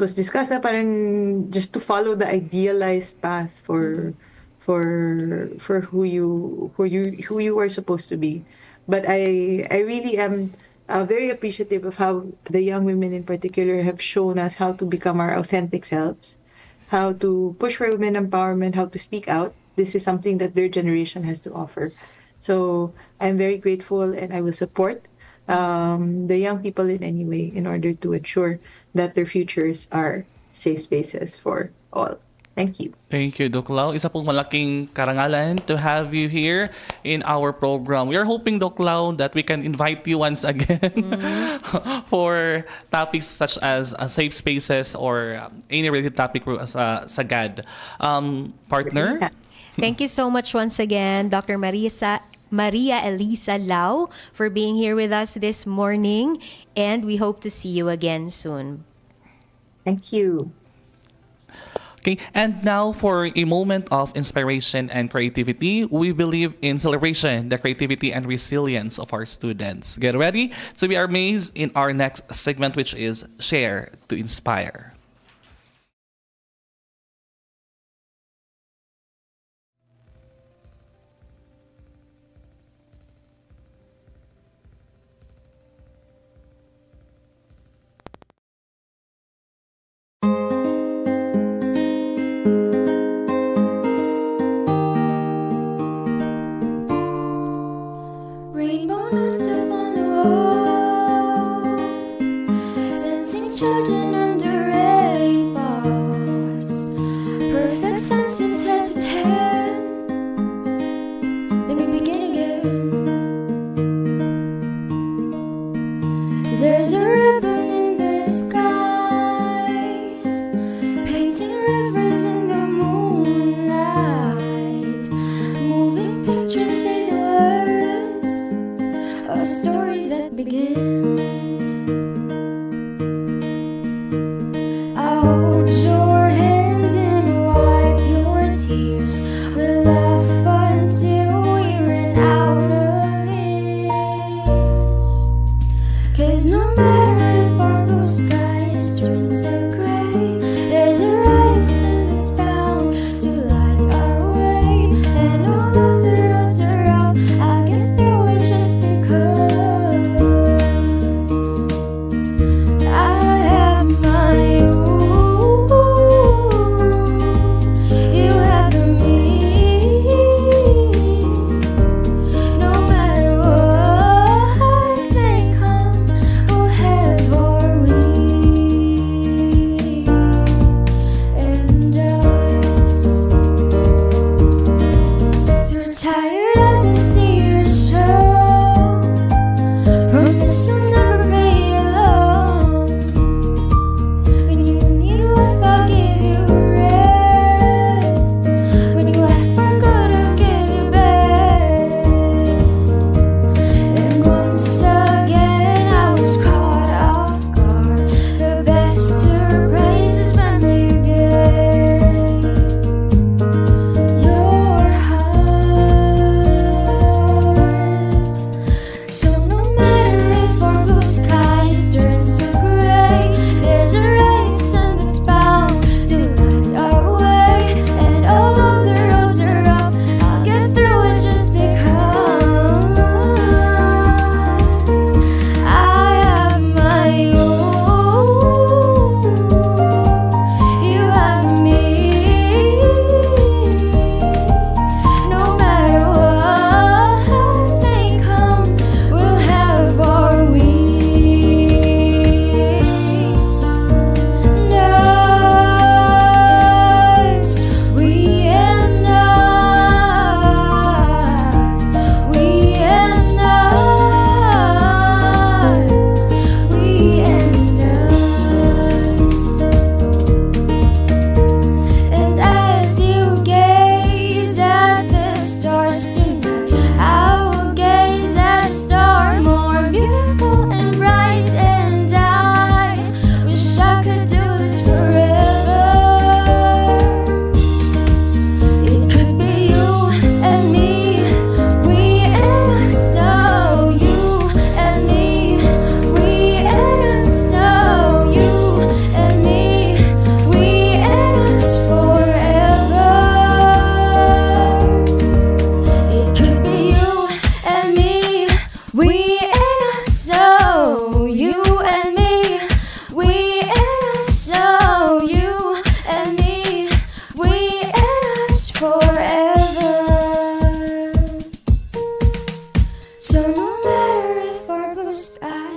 was discussed na parang just to follow the idealized path for who you are supposed to be. But I really am very appreciative of how the young women in particular have shown us how to become our authentic selves, how to push for women empowerment, how to speak out. This is something that their generation has to offer. So I'm very grateful, and I will support the young people in any way in order to ensure that their futures are safe spaces for all. Thank you. Thank you, Doc Lau. Isa pong malaking karangalan to have you here in our program. We are hoping, Doc Lau, that we can invite you once again for topics such as safe spaces or any related topic sa GAD. Partner? Thank you so much once again, Dr. Maria Elissa Lau, for being here with us this morning, and we hope to see you again soon. Thank you. Okay, and now for a moment of inspiration and creativity, we believe in celebration, the creativity and resilience of our students. Get ready to be amazed in our next segment, which is Share to Inspire. Rainbow notes upon the wall, dancing children under rainfalls, perfect sunsets head to head. Then we begin again. There's a ribbon in the sky, painting rivers in the moonlight, moving pictures say the words of a story that begins. I'll hold your hand and wipe your tears. We'll laugh until we run out of ears. 'Cause no matter if our blue skies turn to gray, there's a ray of sun that's bound to light our way. And although the roads are rough, I'll get through it just because I have my you. You have me. No matter what may come, we'll head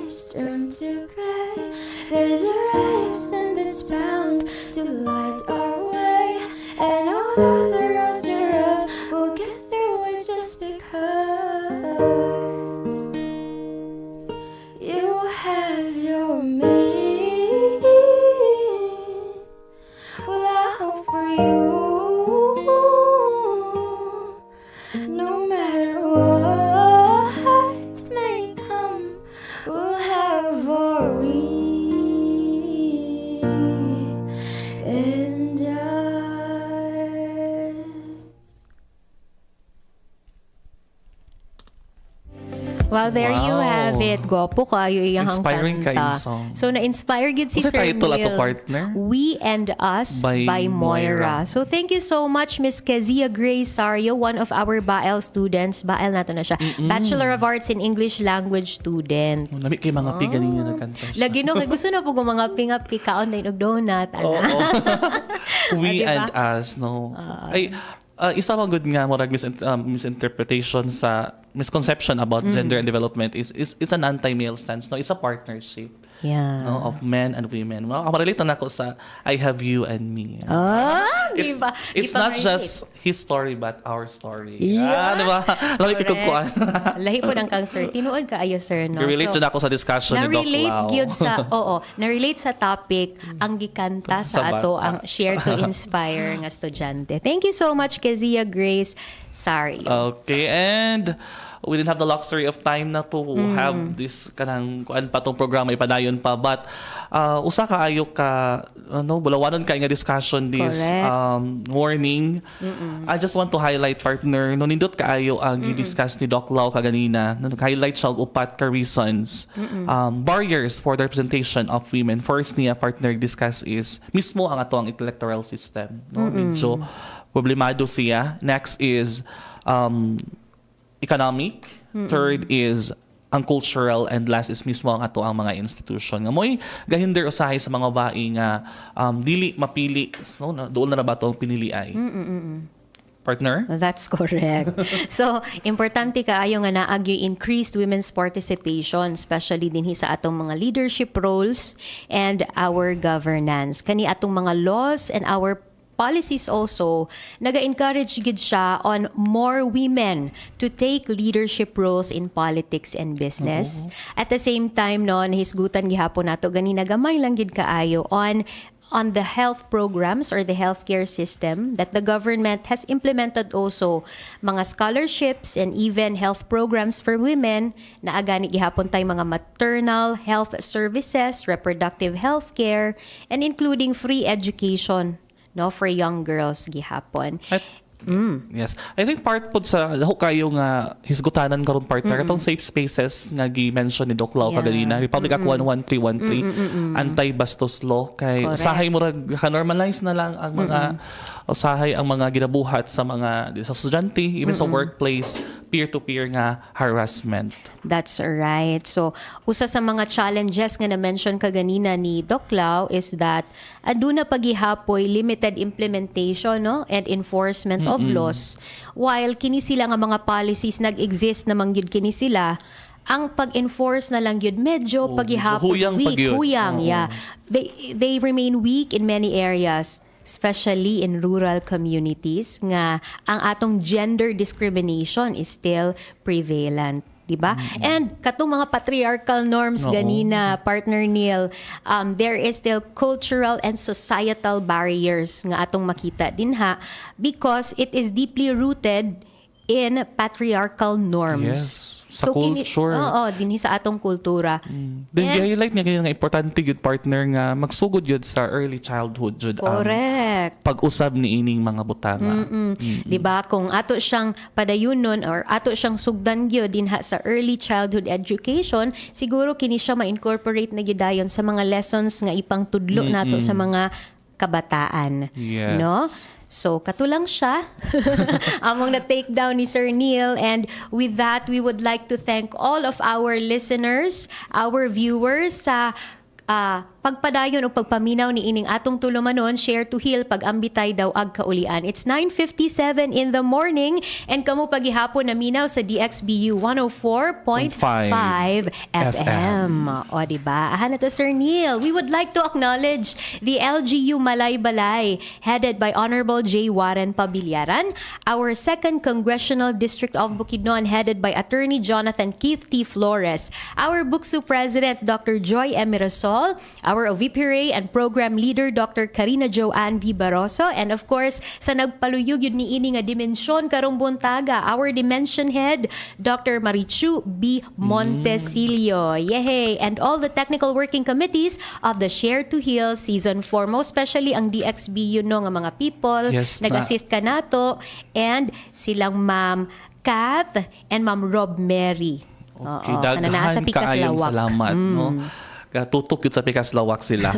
skies turn to gray. There's a ray of sun that's bound to light our way. And although the roads are rough, we'll get through it just because you have your mate. Well, I hope for you, no matter what may come, we'll have our we and us. Well, there you Wow. have it. Gwapo kayo iyang Inspiring kanta. kayo song. So, na-inspire gid si Unsa Sir title ato, Neil. partner? We and Us by Moira. So, thank you so much, Miss Kezia Grace Sario, one of our BAL students. BAL nato na siya. Bachelor of Arts in English Language student. Lami kay mga piga ninyo nagkanta siya. Lagi no, kay gusto na po kung mga pingap kikaon na og donut. Oo. We Diba? and Us, no? Ay, isa mga good nga murag misinterpretation sa misconception about gender and development is it's an anti-male stance, no? It's a partnership. Yeah. No, of men and women. Well, relate na ako sa I have you and me. It's, diba? it's Di pa not ma-relate. just his story but our story. Yeah. Diba? Lami Correct. kikukuan. Lahi po ng cancer. Tinuod ka ayo, sir, no? Relate So, na ako sa discussion ni Doc na-relate Lau. gyud sa na-relate sa topic ang gikanta Sa sa ato bata. ang share to inspire nga estudyante. Thank you so much Kezia Grace Sario. Okay, and we didn't have the luxury of time na to have this kanang kuan pa tong programa ipadayon pa, but usa ka ayo ka bulawanon ka nga discussion this Correct. morning. I just want to highlight, partner, no nindot kaayo ang i-discuss ni Doc Lau kaganina. Nag-highlight siya og upat ka reasons, barriers for the representation of women. First niya, partner, discuss is mismo ang ato ang electoral system, no? Medyo problemado siya. Next is economic. Third is ang cultural, and last is mismo ang ato ang mga institution. Nga mo'y gahinder usahay sa mga bae nga dili mapili, no, doon na ba ito ang pinili ay. Partner? That's correct. So, importante kaayo nga naag yung increased women's participation, especially dinhi sa atong mga leadership roles and our governance. Kani atong mga laws and our policies also, naga-encourage gid siya on more women to take leadership roles in politics and business. At the same time, no, nahisgutan gihapon nato ganina gamay lang gid kaayo on the health programs or the healthcare system that the government has implemented also mga scholarships and even health programs for women na agani gihapon tay mga maternal health services, reproductive health care, and including free education, no, for young girls gihapon. Yes. I think part po sa kayo nga hisgutanan karon, partner, itong safe spaces nga gi-mention ni Doc Lau kaganina, Republic Act 11313, anti-bastos law, kay Correct. usahay murag ka-normalize na lang ang mga usahay ang mga ginabuhat sa mga sa estudyante, even sa workplace, peer-to-peer nga harassment. That's right. So, usa sa mga challenges nga na-mention kaganina ni Doc Lau is that aduna paghihapoy limited implementation, no, and enforcement of laws. While kini sila nga mga policies nag-exist namang gyud kini sila, ang pag-enforce na lang yun medyo paghihapon weak, huyang, yeah. They remain weak in many areas, especially in rural communities nga ang atong gender discrimination is still prevalent, diba? And katong mga patriarchal norms ganina, partner Neil, there is still cultural and societal barriers nga atong makita dinha because it is deeply rooted in patriarchal norms. Yes. Sa culture. Dinhi sa atong kultura. Then highlight niya kayo nga importante yun, partner, nga magsugod yun sa early childhood yun. Correct. Pag-usab ni ining mga butanga. Diba? Kung ato siyang padayunon or ato siyang sugdan gyud dinha sa early childhood education, siguro kini siya ma-incorporate na gyudayon sa mga lessons nga ipang tudlo nato sa mga kabataan. Yes. No? So, katulang siya. Among na-take down ni Sir Neil. And with that, we would like to thank all of our listeners, our viewers sa pagpadayon o pagpaminaw ni ining atong tulumanon, Share to Heal, Pag-Ambitay daw ag Kaulian. It's 9:57 in the morning and kamo pagihapon na minaw sa DXBU 104.5 FM. O diba? Ahan na to, Sir Neil. We would like to acknowledge the LGU Malay-Balay headed by Honorable J. Warren Pabilyaran, our 2nd Congressional District of Bukidnon headed by Attorney Jonathan Keith T. Flores, our BukSU President Dr. Joy M. Mirasol, our OVP and Program Leader Dr. Karina Joanne V. Barroso, and of course sa nagpaluyog yun ni ini nga dimensyon karong buntaga, our Dimension Head Dr. Marichu B. Montesilio. Yehey! And all the technical working committees of the Share to Heal Season 4, most especially ang DXBU no nga mga people nag-assist ka nato, and silang Ma'am Kath and Ma'am Rob Mary. Okay, daghan kaayong salamat. No? Tutok yun sa pikas lawak sila.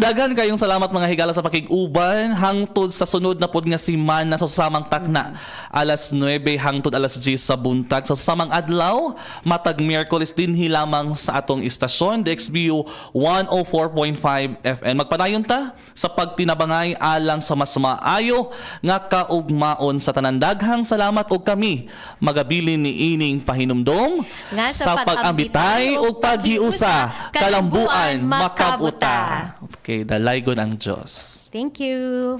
Daghan kayong salamat mga higala sa pakiguban hangtod sa sunod na pod nga semana sa susamang takna. Alas 9 hangtod alas 10 sa buntag sa susamang adlaw, matag Miyerkules din hilamang sa atong istasyon DXBU 104.5 FM. Magpadayon ta sa pagtinabangay alang sa mas maayo nga kaugmaon sa tanan. Daghang salamat og kami magabilin ni ining pahinumdom nga sa pag-ambitay ug paghiusa kalambuan makabuta. Okay, dalaygon ang Diyos. Thank you.